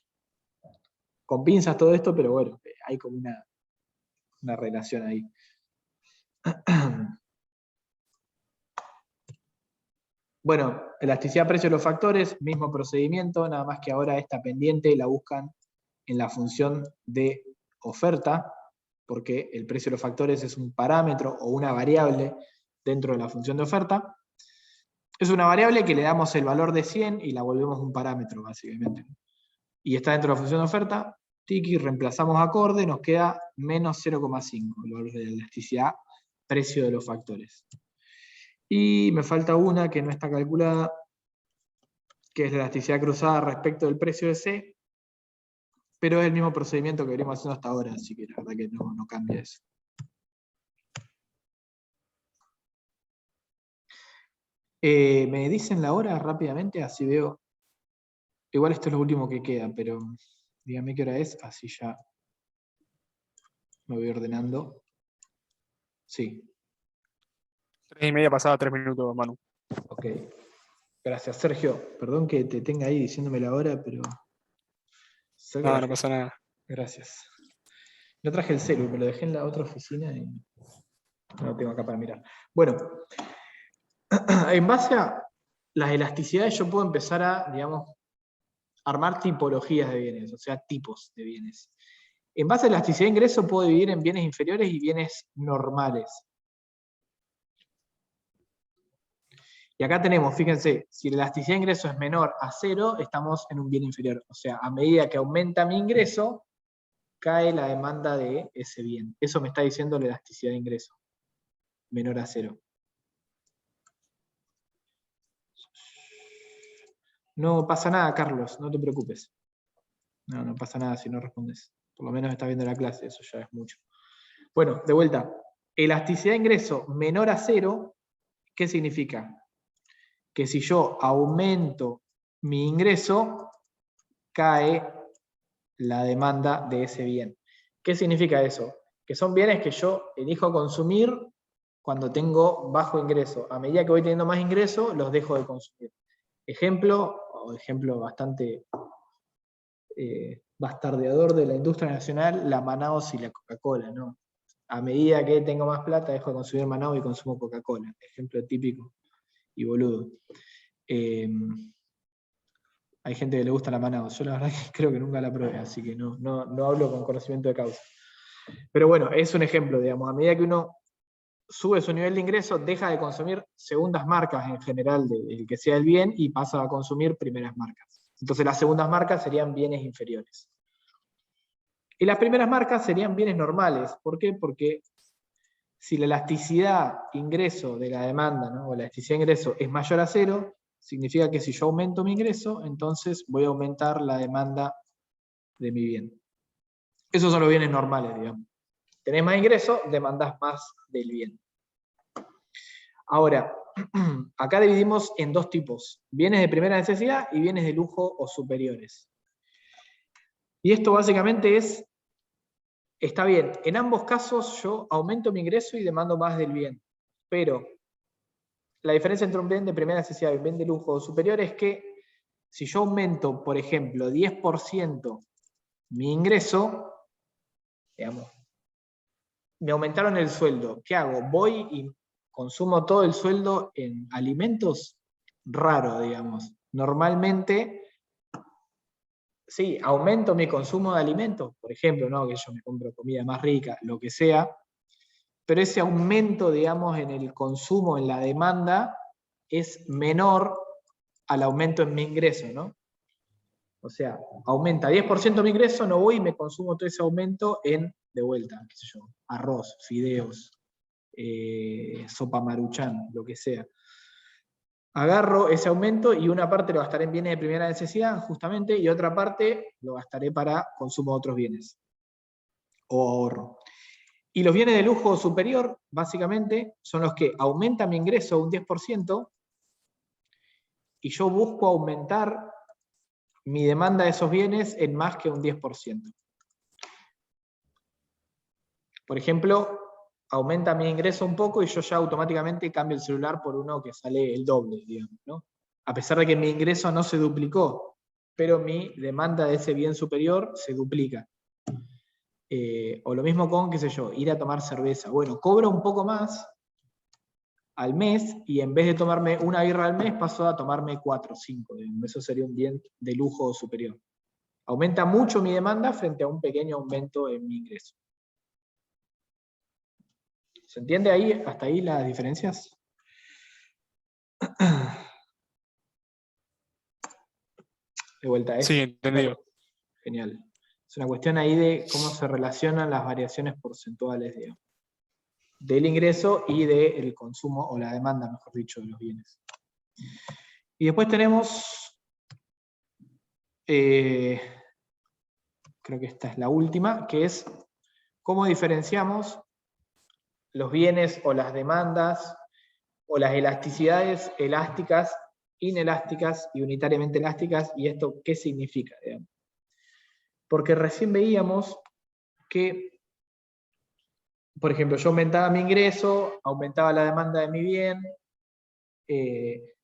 Con pinzas todo esto, pero bueno, hay como una relación ahí. Bueno, elasticidad precio de los factores, mismo procedimiento, nada más que ahora esta pendiente la buscan en la función de oferta, porque el precio de los factores es un parámetro o una variable dentro de la función de oferta. Es una variable que le damos el valor de 100 y la volvemos un parámetro, básicamente. Y está dentro de la función de oferta, tiki, reemplazamos acorde, nos queda menos 0,5, el valor de la elasticidad, precio de los factores. Y me falta una que no está calculada, que es la elasticidad cruzada respecto del precio de C, pero es el mismo procedimiento que venimos haciendo hasta ahora, así que la verdad que no cambia eso. Me dicen la hora rápidamente, así veo. Igual esto es lo último que queda, pero dígame qué hora es, así ya me voy ordenando. Sí. 3:30 pasada 3 minutos, Manu. Ok. Gracias, Sergio. Perdón que te tenga ahí diciéndome la hora, pero... No pasa nada. Gracias. No traje el celu, me lo dejé en la otra oficina y no lo tengo acá para mirar. Bueno, en base a las elasticidades yo puedo empezar a, digamos, armar tipologías de bienes, o sea, tipos de bienes. En base a elasticidad de ingreso puedo dividir en bienes inferiores y bienes normales. Y acá tenemos, fíjense, si la elasticidad de ingreso es menor a 0, estamos en un bien inferior. O sea, a medida que aumenta mi ingreso, cae la demanda de ese bien. Eso me está diciendo la elasticidad de ingreso. Menor a 0. No pasa nada, Carlos, no te preocupes. No pasa nada si no respondes. Por lo menos estás viendo la clase, eso ya es mucho. Bueno, de vuelta. Elasticidad de ingreso menor a 0, ¿qué significa? Que si yo aumento mi ingreso, cae la demanda de ese bien. ¿Qué significa eso? Que son bienes que yo elijo consumir cuando tengo bajo ingreso. A medida que voy teniendo más ingreso, los dejo de consumir. Ejemplo bastante bastardeador de la industria nacional, la Manaos y la Coca-Cola, ¿no? A medida que tengo más plata, dejo de consumir Manaos y consumo Coca-Cola. Ejemplo típico y boludo. Hay gente que le gusta la Manaos. Yo la verdad que creo que nunca la probé, así que no hablo con conocimiento de causa. Pero bueno, es un ejemplo, digamos. A medida que uno sube su nivel de ingreso, deja de consumir segundas marcas en general del que sea el bien y pasa a consumir primeras marcas. Entonces las segundas marcas serían bienes inferiores. Y las primeras marcas serían bienes normales. ¿Por qué? Porque si la elasticidad ingreso de la demanda, ¿no? O la elasticidad ingreso es mayor a 0, significa que si yo aumento mi ingreso, entonces voy a aumentar la demanda de mi bien. Esos son los bienes normales, digamos. Tenés más ingreso, demandás más del bien. Ahora, acá dividimos en dos tipos: bienes de primera necesidad y bienes de lujo o superiores. Y esto básicamente está bien, en ambos casos yo aumento mi ingreso y demando más del bien, pero la diferencia entre un bien de primera necesidad y un bien de lujo o superior es que si yo aumento, por ejemplo, 10% mi ingreso, digamos, me aumentaron el sueldo, ¿qué hago? ¿Voy y consumo todo el sueldo en alimentos? Raro, digamos. Normalmente, sí, aumento mi consumo de alimentos, por ejemplo, ¿no? Que yo me compro comida más rica, lo que sea, pero ese aumento, digamos, en el consumo, en la demanda, es menor al aumento en mi ingreso, ¿no? O sea, aumenta 10% mi ingreso, no voy y me consumo todo ese aumento en, de vuelta, qué sé yo, arroz, fideos, sopa Maruchan, lo que sea. Agarro ese aumento y una parte lo gastaré en bienes de primera necesidad, justamente, y otra parte lo gastaré para consumo de otros bienes, o ahorro. Y los bienes de lujo superior, básicamente, son los que aumentan mi ingreso un 10%, y yo busco aumentar mi demanda de esos bienes en más que un 10%. Por ejemplo, aumenta mi ingreso un poco y yo ya automáticamente cambio el celular por uno que sale el doble, digamos, ¿no? A pesar de que mi ingreso no se duplicó, pero mi demanda de ese bien superior se duplica. O lo mismo con, qué sé yo, ir a tomar cerveza. Bueno, cobro un poco más al mes y en vez de tomarme una birra al mes paso a tomarme 4 o 5. Eso sería un bien de lujo superior. Aumenta mucho mi demanda frente a un pequeño aumento en mi ingreso. ¿Se entiende ahí, hasta ahí las diferencias? De vuelta, Sí, entendido. Genial. Es una cuestión ahí de cómo se relacionan las variaciones porcentuales, digamos, del ingreso y del consumo, o la demanda, mejor dicho, de los bienes. Y después tenemos, creo que esta es la última, que es cómo diferenciamos los bienes o las demandas o las elasticidades elásticas, inelásticas y unitariamente elásticas, y esto qué significa, digamos. Porque recién veíamos que, por ejemplo, yo aumentaba mi ingreso, aumentaba la demanda de mi bien,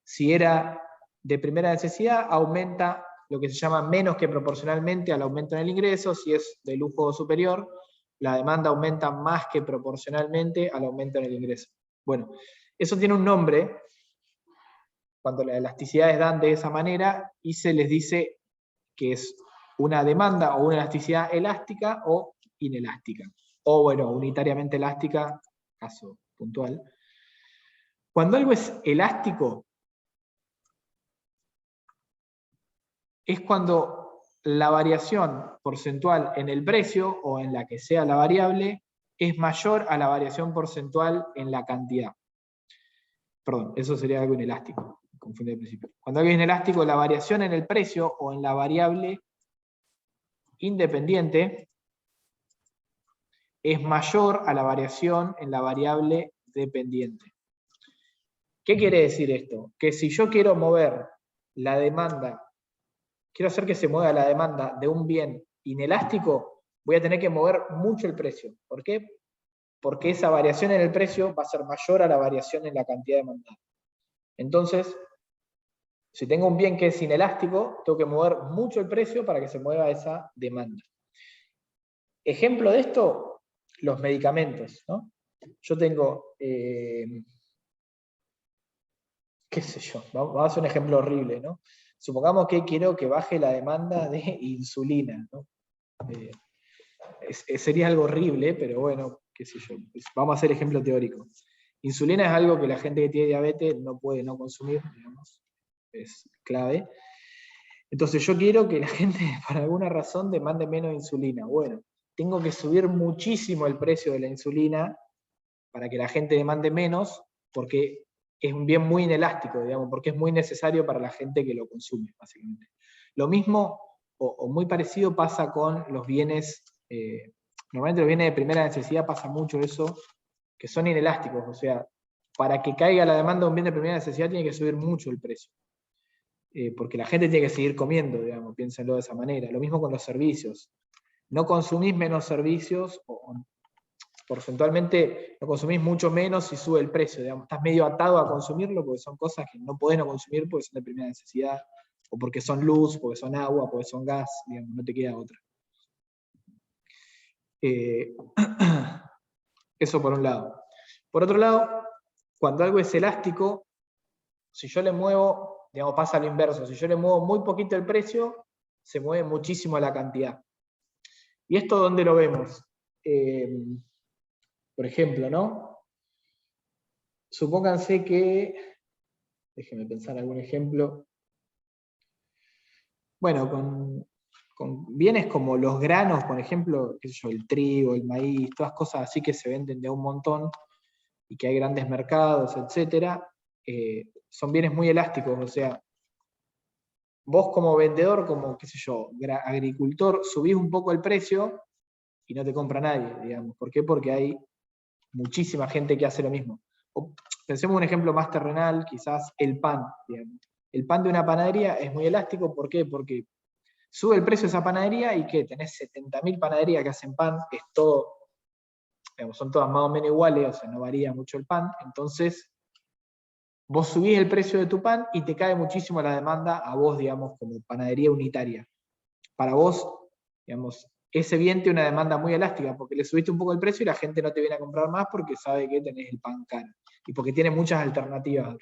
si era de primera necesidad, aumenta lo que se llama menos que proporcionalmente al aumento en el ingreso. Si es de lujo superior, la demanda aumenta más que proporcionalmente al aumento en el ingreso. Bueno, eso tiene un nombre cuando las elasticidades dan de esa manera y se les dice que es una demanda o una elasticidad elástica o inelástica. O bueno, unitariamente elástica, caso puntual. Cuando algo es elástico, es cuando la variación porcentual en el precio o en la que sea la variable es mayor a la variación porcentual en la cantidad. Perdón, eso sería algo inelástico. Confundí al principio. Cuando algo es inelástico, la variación en el precio o en la variable independiente es mayor a la variación en la variable dependiente. ¿Qué quiere decir esto? Que si yo quiero mover la demanda, quiero hacer que se mueva la demanda de un bien inelástico, voy a tener que mover mucho el precio. ¿Por qué? Porque esa variación en el precio va a ser mayor a la variación en la cantidad demandada. Entonces, si tengo un bien que es inelástico, tengo que mover mucho el precio para que se mueva esa demanda. Ejemplo de esto, los medicamentos, ¿no? Yo tengo, qué sé yo, vamos a hacer un ejemplo horrible, ¿no? Supongamos que quiero que baje la demanda de insulina, ¿no? Sería algo horrible, pero bueno, qué sé yo, vamos a hacer ejemplo teórico. Insulina es algo que la gente que tiene diabetes no puede no consumir, digamos, es clave. Entonces yo quiero que la gente, por alguna razón, demande menos insulina. Bueno, tengo que subir muchísimo el precio de la insulina para que la gente demande menos, porque es un bien muy inelástico, digamos, porque es muy necesario para la gente que lo consume, básicamente. Lo mismo, o muy parecido, pasa con los bienes, normalmente los bienes de primera necesidad pasa mucho eso, que son inelásticos, o sea, para que caiga la demanda de un bien de primera necesidad tiene que subir mucho el precio. Porque la gente tiene que seguir comiendo, digamos, piénsenlo de esa manera. Lo mismo con los servicios. No consumís menos servicios, o porcentualmente no consumís mucho menos si sube el precio, digamos, estás medio atado a consumirlo porque son cosas que no podés no consumir porque son de primera necesidad, o porque son luz, porque son agua, porque son gas, digamos, no te queda otra. Eso por un lado. Por otro lado, cuando algo es elástico, si yo le muevo, digamos, pasa lo inverso, si yo le muevo muy poquito el precio, se mueve muchísimo la cantidad. ¿Y esto dónde lo vemos? Por ejemplo, ¿no? Supónganse que, déjenme pensar algún ejemplo. Bueno, con bienes como los granos, por ejemplo, qué sé yo, el trigo, el maíz, todas cosas así que se venden de un montón y que hay grandes mercados, etcétera, son bienes muy elásticos, o sea, vos como vendedor, como, qué sé yo, agricultor, subís un poco el precio y no te compra nadie, digamos. ¿Por qué? Porque hay muchísima gente que hace lo mismo. O, pensemos un ejemplo más terrenal, quizás el pan, digamos. El pan de una panadería es muy elástico, ¿por qué? Porque sube el precio de esa panadería y que tenés 70.000 panaderías que hacen pan, es todo, digamos, son todas más o menos iguales, o sea, no varía mucho el pan, entonces vos subís el precio de tu pan y te cae muchísimo la demanda a vos, digamos, como panadería unitaria. Para vos, digamos, ese bien tiene una demanda muy elástica, porque le subiste un poco el precio y la gente no te viene a comprar más porque sabe que tenés el pan caro, y porque tiene muchas alternativas.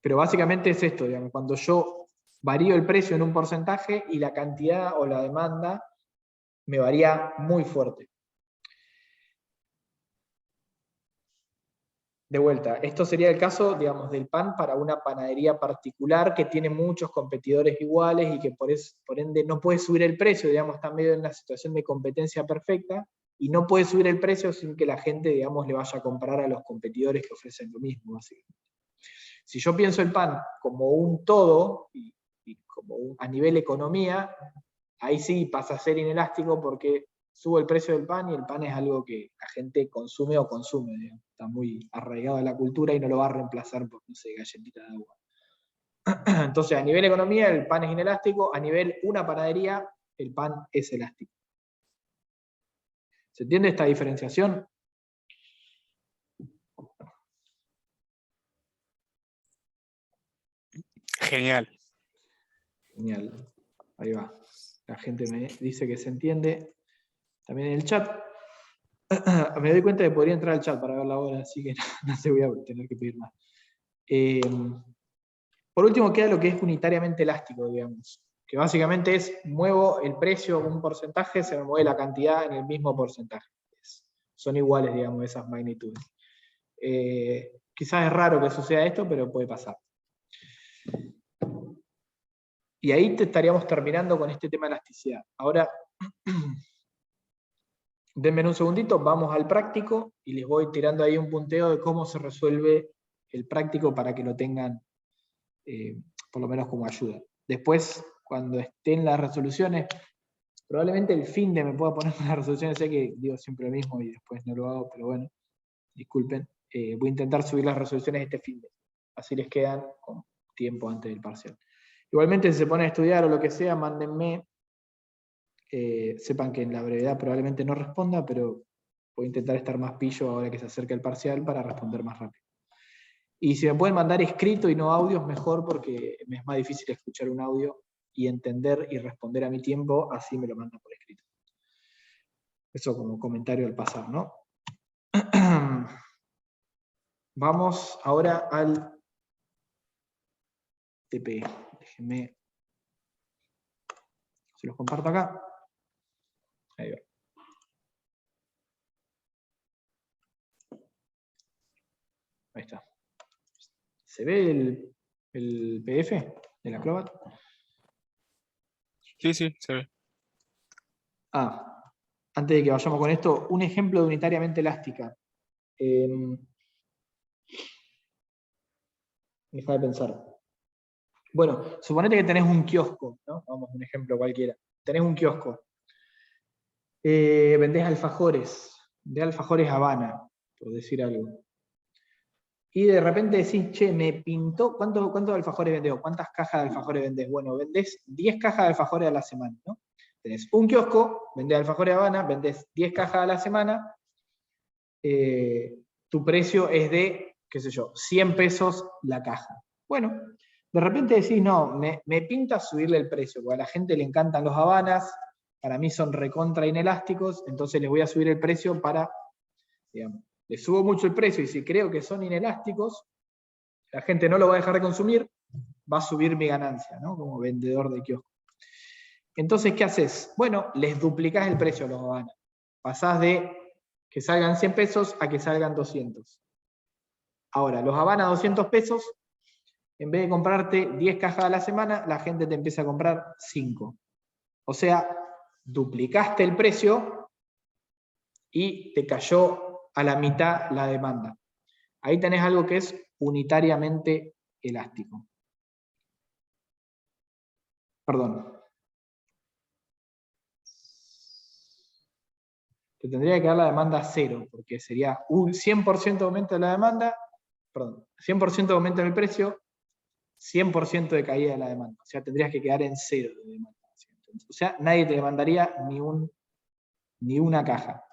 Pero básicamente es esto, digamos, cuando yo varío el precio en un porcentaje y la cantidad o la demanda me varía muy fuerte. De vuelta, esto sería el caso, digamos, del pan para una panadería particular que tiene muchos competidores iguales y que por ende no puede subir el precio, digamos, está medio en una situación de competencia perfecta y no puede subir el precio sin que la gente, digamos, le vaya a comprar a los competidores que ofrecen lo mismo, básicamente. Si yo pienso el pan como un todo y como a nivel economía, ahí sí pasa a ser inelástico porque sube el precio del pan y el pan es algo que la gente consume o consume, digamos. Está muy arraigado a la cultura y no lo va a reemplazar por, no sé, galletita de agua. Entonces, a nivel economía, el pan es inelástico, a nivel una panadería, el pan es elástico. ¿Se entiende esta diferenciación? Genial. Genial. Ahí va. La gente me dice que se entiende. También en el chat. Me doy cuenta de que podría entrar al chat para ver la hora, así que no se voy a tener que pedir más. Por último queda lo que es unitariamente elástico, digamos, que básicamente es muevo el precio un porcentaje, se me mueve la cantidad en el mismo porcentaje. Son iguales, digamos, esas magnitudes. Quizás es raro que suceda esto, pero puede pasar. Y ahí te estaríamos terminando con este tema de elasticidad. Ahora, denme un segundito, vamos al práctico y les voy tirando ahí un punteo de cómo se resuelve el práctico para que lo tengan por lo menos como ayuda. Después, cuando estén las resoluciones, probablemente el fin de me pueda poner las resoluciones, sé que digo siempre lo mismo y después no lo hago, pero bueno, disculpen. Voy a intentar subir las resoluciones este fin de, así les quedan con tiempo antes del parcial. Igualmente, si se ponen a estudiar o lo que sea, mándenme. Sepan que en la brevedad probablemente no responda, pero voy a intentar estar más pillo ahora que se acerca el parcial para responder más rápido. Y si me pueden mandar escrito y no audios, mejor, porque me es más difícil escuchar un audio y entender y responder a mi tiempo, así me lo mandan por escrito. Eso como comentario al pasar, ¿no? Vamos ahora al TP. Déjenme, se los comparto acá. Ahí va. Ahí está. ¿Se ve el el PDF del Acrobat. Sí, sí, se ve. Antes de que vayamos con esto, un ejemplo de unitariamente elástica. Deja de pensar. Bueno, suponete que tenés un kiosco, ¿no? Vamos a un ejemplo cualquiera. Tenés un kiosco. Vendés alfajores. De alfajores Habana, por decir algo. Y de repente decís, che, me pintó. ¿Cuántos alfajores vendés? ¿Cuántas cajas de alfajores vendés? Bueno, vendés 10 cajas de alfajores a la semana, ¿no? Tenés un kiosco, vendés alfajores Habana, vendés 10 cajas a la semana. Tu precio es de, qué sé yo, 100 pesos la caja. Bueno, de repente decís, no, me pinta subirle el precio, porque a la gente le encantan los Habanas, para mí son recontra inelásticos, entonces les voy a subir el precio para, digamos, les subo mucho el precio y si creo que son inelásticos, la gente no lo va a dejar de consumir, va a subir mi ganancia, ¿no? Como vendedor de kiosco. Entonces, ¿qué haces? Bueno, les duplicás el precio a los Habanas. Pasás de que salgan 100 pesos a que salgan 200. Ahora, los Habana 200 pesos, en vez de comprarte 10 cajas a la semana, la gente te empieza a comprar 5. O sea, duplicaste el precio y te cayó a la mitad la demanda. Ahí tenés algo que es unitariamente elástico. Perdón. Te tendría que dar la demanda a 0, porque sería un 100% de aumento de la demanda, perdón, 100% de aumento en el precio, 100% de caída de la demanda. O sea, tendrías que quedar en 0 de demanda. O sea, nadie te demandaría ni una caja.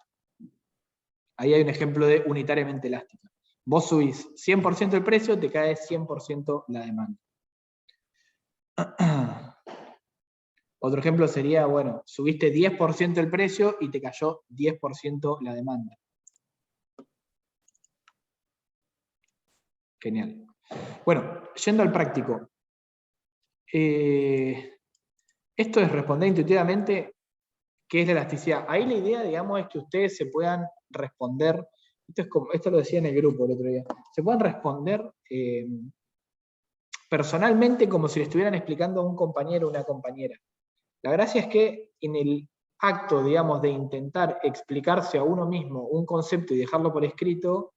Ahí hay un ejemplo de unitariamente elástica. Vos subís 100% el precio, te cae 100% la demanda. Otro ejemplo sería, bueno, subiste 10% el precio y te cayó 10% la demanda. Genial. Bueno, yendo al práctico. Esto es responder intuitivamente qué es la elasticidad. Ahí la idea, digamos, es que ustedes se puedan responder, esto lo decía en el grupo el otro día, se puedan responder personalmente como si le estuvieran explicando a un compañero o una compañera. La gracia es que en el acto, digamos, de intentar explicarse a uno mismo un concepto y dejarlo por escrito,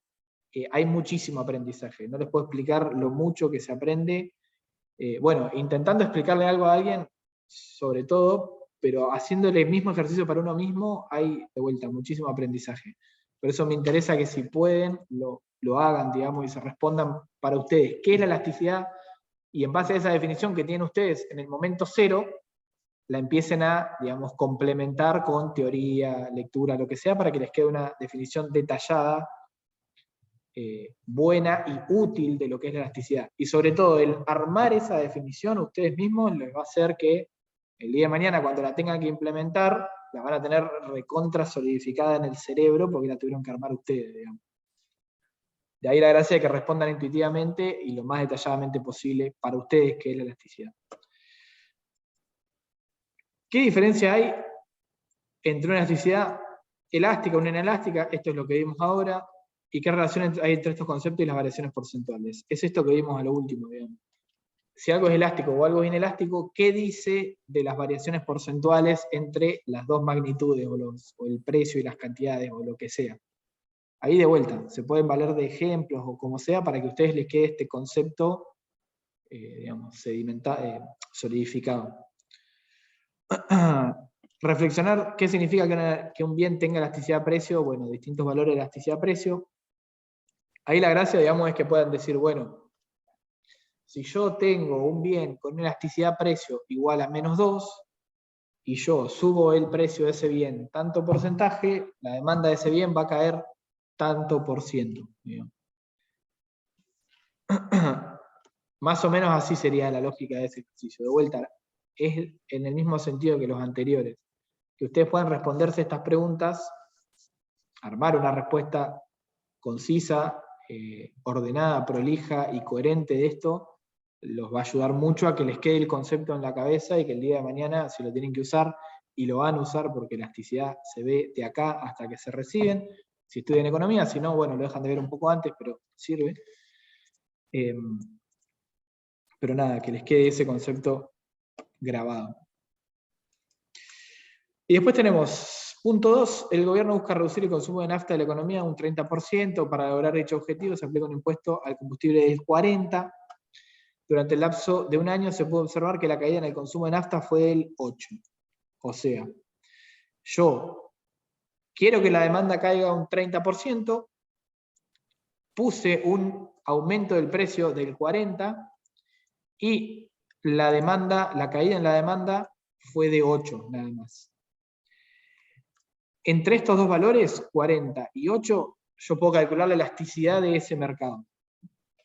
hay muchísimo aprendizaje. No les puedo explicar lo mucho que se aprende. Bueno, intentando explicarle algo a alguien, sobre todo, pero haciéndole el mismo ejercicio para uno mismo, hay de vuelta muchísimo aprendizaje. Por eso me interesa que si pueden, lo hagan, digamos, y se respondan para ustedes qué es la elasticidad, y en base a esa definición que tienen ustedes en el momento cero, la empiecen a, digamos, complementar con teoría, lectura, lo que sea, para que les quede una definición detallada, buena y útil de lo que es la elasticidad. Y sobre todo, el armar esa definición ustedes mismos les va a hacer que el día de mañana, cuando la tengan que implementar, la van a tener recontra solidificada en el cerebro porque la tuvieron que armar ustedes, digamos. De ahí la gracia de que respondan intuitivamente y lo más detalladamente posible para ustedes, que es la elasticidad. ¿Qué diferencia hay entre una elasticidad elástica y una inelástica? Esto es lo que vimos ahora. ¿Y qué relación hay entre estos conceptos y las variaciones porcentuales? Es esto que vimos a lo último, digamos. Si algo es elástico o algo es inelástico, ¿qué dice de las variaciones porcentuales entre las dos magnitudes, o el precio y las cantidades, o lo que sea? Ahí de vuelta, se pueden valer de ejemplos o como sea para que a ustedes les quede este concepto, digamos, solidificado. Reflexionar qué significa que un bien tenga elasticidad-precio, bueno, distintos valores de elasticidad-precio. Ahí la gracia, digamos, es que puedan decir, bueno, si yo tengo un bien con una elasticidad-precio igual a -2, y yo subo el precio de ese bien tanto porcentaje, la demanda de ese bien va a caer tanto por ciento. Más o menos así sería la lógica de ese ejercicio. De vuelta, es en el mismo sentido que los anteriores. Que ustedes puedan responderse estas preguntas, armar una respuesta concisa, ordenada, prolija y coherente de esto, los va a ayudar mucho a que les quede el concepto en la cabeza y que el día de mañana, si lo tienen que usar, y lo van a usar porque elasticidad se ve de acá hasta que se reciben, si estudian economía, si no, bueno, lo dejan de ver un poco antes, pero sirve. Pero nada, que les quede ese concepto grabado. Y después tenemos, punto 2, el gobierno busca reducir el consumo de nafta de la economía un 30%. Para lograr dicho objetivo se aplica un impuesto al combustible del 40%. Durante el lapso de un año se puede observar que la caída en el consumo de nafta fue del 8%. O sea, yo quiero que la demanda caiga un 30%, puse un aumento del precio del 40% y la caída en la demanda fue de 8 nada más. Entre estos dos valores, 40 y 8, yo puedo calcular la elasticidad de ese mercado.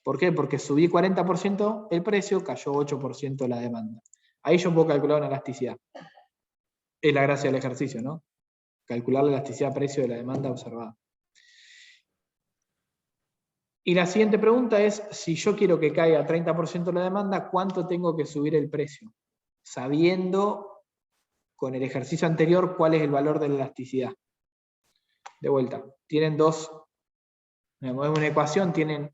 ¿Por qué? Porque subí 40% el precio, cayó 8% la demanda. Ahí yo puedo calcular una elasticidad. Es la gracia del ejercicio, ¿no? Calcular la elasticidad precio de la demanda observada. Y la siguiente pregunta es, si yo quiero que caiga 30% la demanda, ¿cuánto tengo que subir el precio? Sabiendo con el ejercicio anterior cuál es el valor de la elasticidad. De vuelta, tienen dos, en una ecuación tienen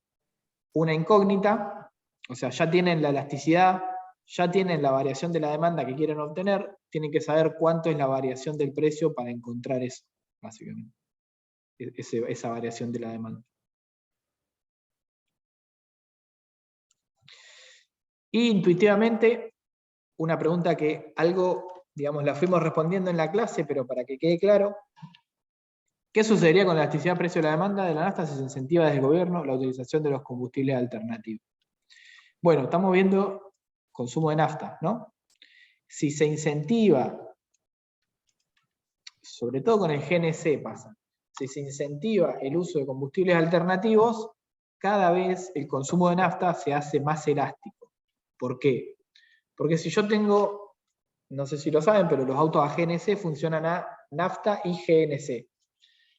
una incógnita, o sea, ya tienen la elasticidad, ya tienen la variación de la demanda que quieren obtener, tienen que saber cuánto es la variación del precio para encontrar eso, básicamente, esa variación de la demanda. Y intuitivamente, una pregunta que algo, digamos, la fuimos respondiendo en la clase, pero para que quede claro, ¿qué sucedería con la elasticidad precio de la demanda de la nafta si se incentiva desde el gobierno la utilización de los combustibles alternativos? Bueno, estamos viendo consumo de nafta, ¿no? Si se incentiva, sobre todo con el GNC pasa, si se incentiva el uso de combustibles alternativos, cada vez el consumo de nafta se hace más elástico. ¿Por qué? Porque si yo tengo, no sé si lo saben, pero los autos a GNC funcionan a nafta y GNC.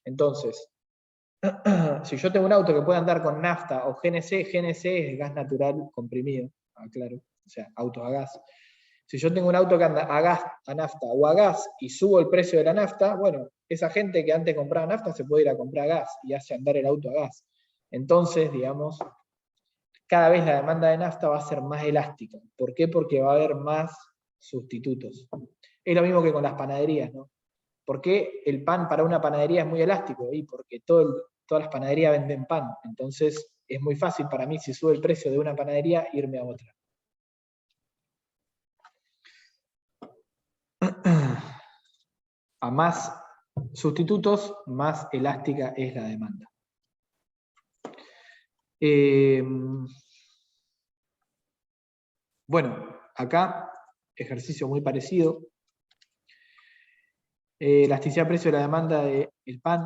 Entonces, si yo tengo un auto que puede andar con nafta o GNC, GNC es gas natural comprimido, claro, o sea, autos a gas. Si yo tengo un auto que anda a gas, a nafta o a gas y subo el precio de la nafta, bueno, esa gente que antes compraba nafta se puede ir a comprar gas y hace andar el auto a gas. Entonces, digamos, cada vez la demanda de nafta va a ser más elástica. ¿Por qué? Porque va a haber más sustitutos. Es lo mismo que con las panaderías, ¿no? ¿Por qué el pan para una panadería es muy elástico? Y porque todas las panaderías venden pan. Entonces es muy fácil para mí, si sube el precio de una panadería, irme a otra. A más sustitutos, más elástica es la demanda. Bueno, acá, ejercicio muy parecido. Elasticidad precio de la demanda del pan.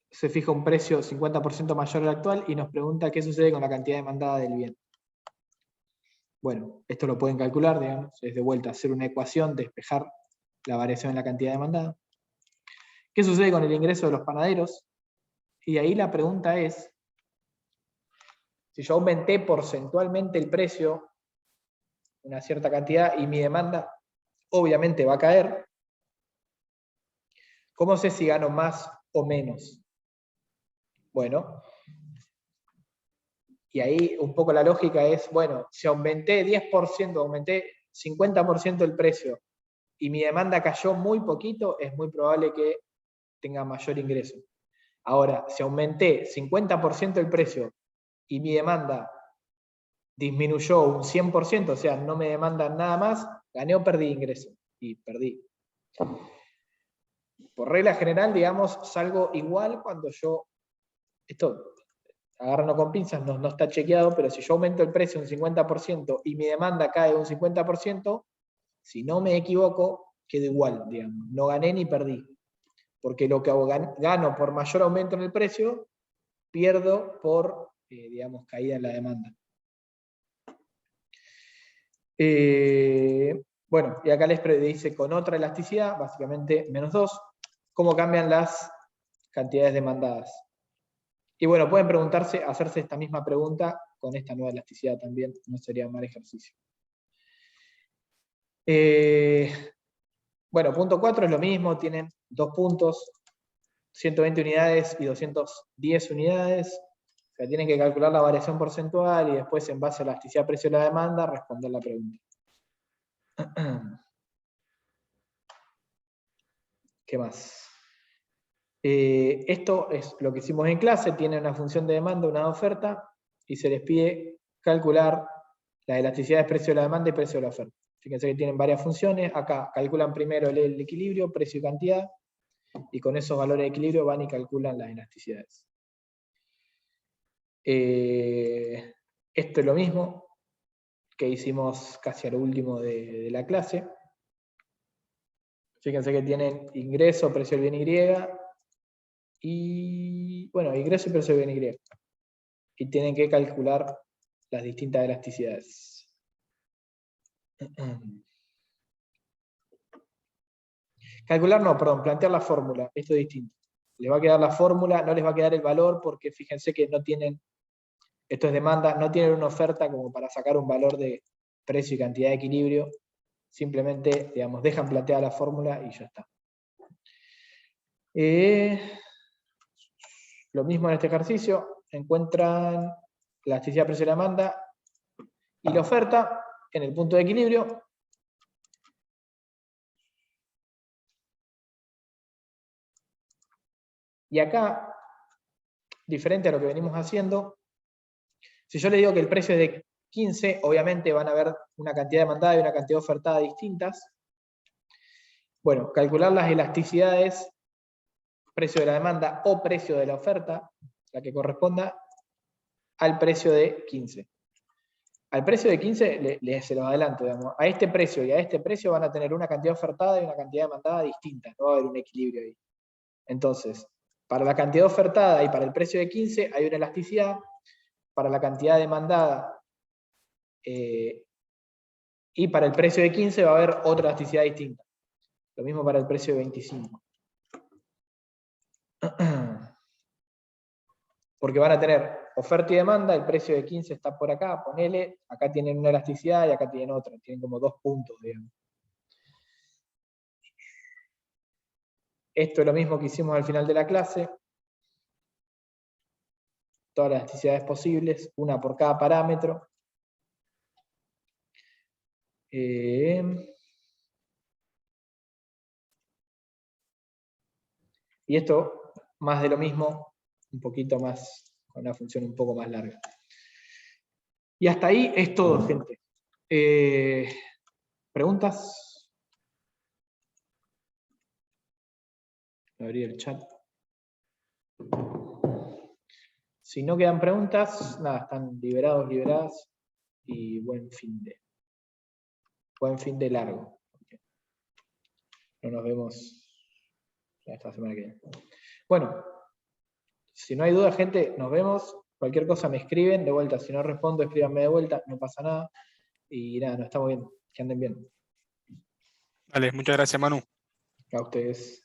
Se fija un precio 50% mayor al actual y nos pregunta qué sucede con la cantidad demandada del bien. Bueno, esto lo pueden calcular, digamos, es de vuelta hacer una ecuación, despejar la variación en la cantidad demandada. ¿Qué sucede con el ingreso de los panaderos? Y ahí la pregunta es, si yo aumenté porcentualmente el precio, una cierta cantidad, y mi demanda obviamente va a caer, ¿cómo sé si gano más o menos? Bueno, y ahí un poco la lógica es, bueno, si aumenté 10%, aumenté 50% el precio, y mi demanda cayó muy poquito, es muy probable que tenga mayor ingreso. Ahora, si aumenté 50% el precio y mi demanda disminuyó un 100%, o sea, no me demandan nada más, gané o perdí ingreso. Y perdí. Por regla general, digamos, salgo igual cuando yo, esto, agárrenlo con pinzas, no está chequeado, pero si yo aumento el precio un 50% y mi demanda cae un 50%, si no me equivoco, quedo igual, digamos. No gané ni perdí. Porque lo que gano por mayor aumento en el precio, pierdo por, digamos, caída en la demanda. Bueno, y acá les dice con otra elasticidad, básicamente -2, cómo cambian las cantidades demandadas. Y bueno, pueden preguntarse, hacerse esta misma pregunta con esta nueva elasticidad también, no sería un mal ejercicio. Bueno, punto 4 es lo mismo, tienen 2 puntos, 120 unidades y 210 unidades. O sea, tienen que calcular la variación porcentual y después, en base a la elasticidad precio de la demanda, responder la pregunta. ¿Qué más? Esto es lo que hicimos en clase, tiene una función de demanda, una oferta, y se les pide calcular la elasticidad de precio de la demanda y precio de la oferta. Fíjense que tienen varias funciones. Acá calculan primero el equilibrio, precio y cantidad, y con esos valores de equilibrio van y calculan las elasticidades. Esto es lo mismo que hicimos casi a lo último de la clase. Fíjense que tienen ingreso, precio del bien y, bueno, ingreso y precio del bien Y. Y tienen que calcular las distintas elasticidades. Calcular no, perdón, plantear la fórmula. Esto es distinto. Les va a quedar la fórmula, no les va a quedar el valor porque fíjense que no tienen, esto es demanda, no tienen una oferta como para sacar un valor de precio y cantidad de equilibrio. Simplemente, digamos, dejan planteada la fórmula y ya está. Lo mismo en este ejercicio, encuentran la elasticidad de precio de la demanda y la oferta en el punto de equilibrio. Y acá, diferente a lo que venimos haciendo, si yo les digo que el precio es de 15, obviamente van a haber una cantidad demandada y una cantidad ofertada distintas. Bueno, calcular las elasticidades, precio de la demanda o precio de la oferta, la que corresponda al precio de 15. Al precio de 15, se los adelanto, digamos, a este precio y a este precio van a tener una cantidad ofertada y una cantidad demandada distintas, no va a haber un equilibrio ahí. Entonces, para la cantidad ofertada y para el precio de 15 hay una elasticidad, para la cantidad demandada y para el precio de 15 va a haber otra elasticidad distinta. Lo mismo para el precio de 25. Porque van a tener oferta y demanda, el precio de 15 está por acá, ponele, acá tienen una elasticidad y acá tienen otra, tienen como 2 puntos, digamos. Esto es lo mismo que hicimos al final de la clase. Todas las elasticidades posibles, una por cada parámetro. Y esto, más de lo mismo, un poquito más, con una función un poco más larga. Y hasta ahí es todo, gente. ¿Preguntas? Voy a abrir el chat. Si no quedan preguntas, nada, están liberados, liberadas, y buen fin de largo. No nos vemos esta semana que viene. Bueno, si no hay duda, gente, nos vemos. Cualquier cosa me escriben de vuelta. Si no respondo, escríbanme de vuelta, no pasa nada. Y nada, nos estamos viendo. Que anden bien. Vale, muchas gracias, Manu. A ustedes.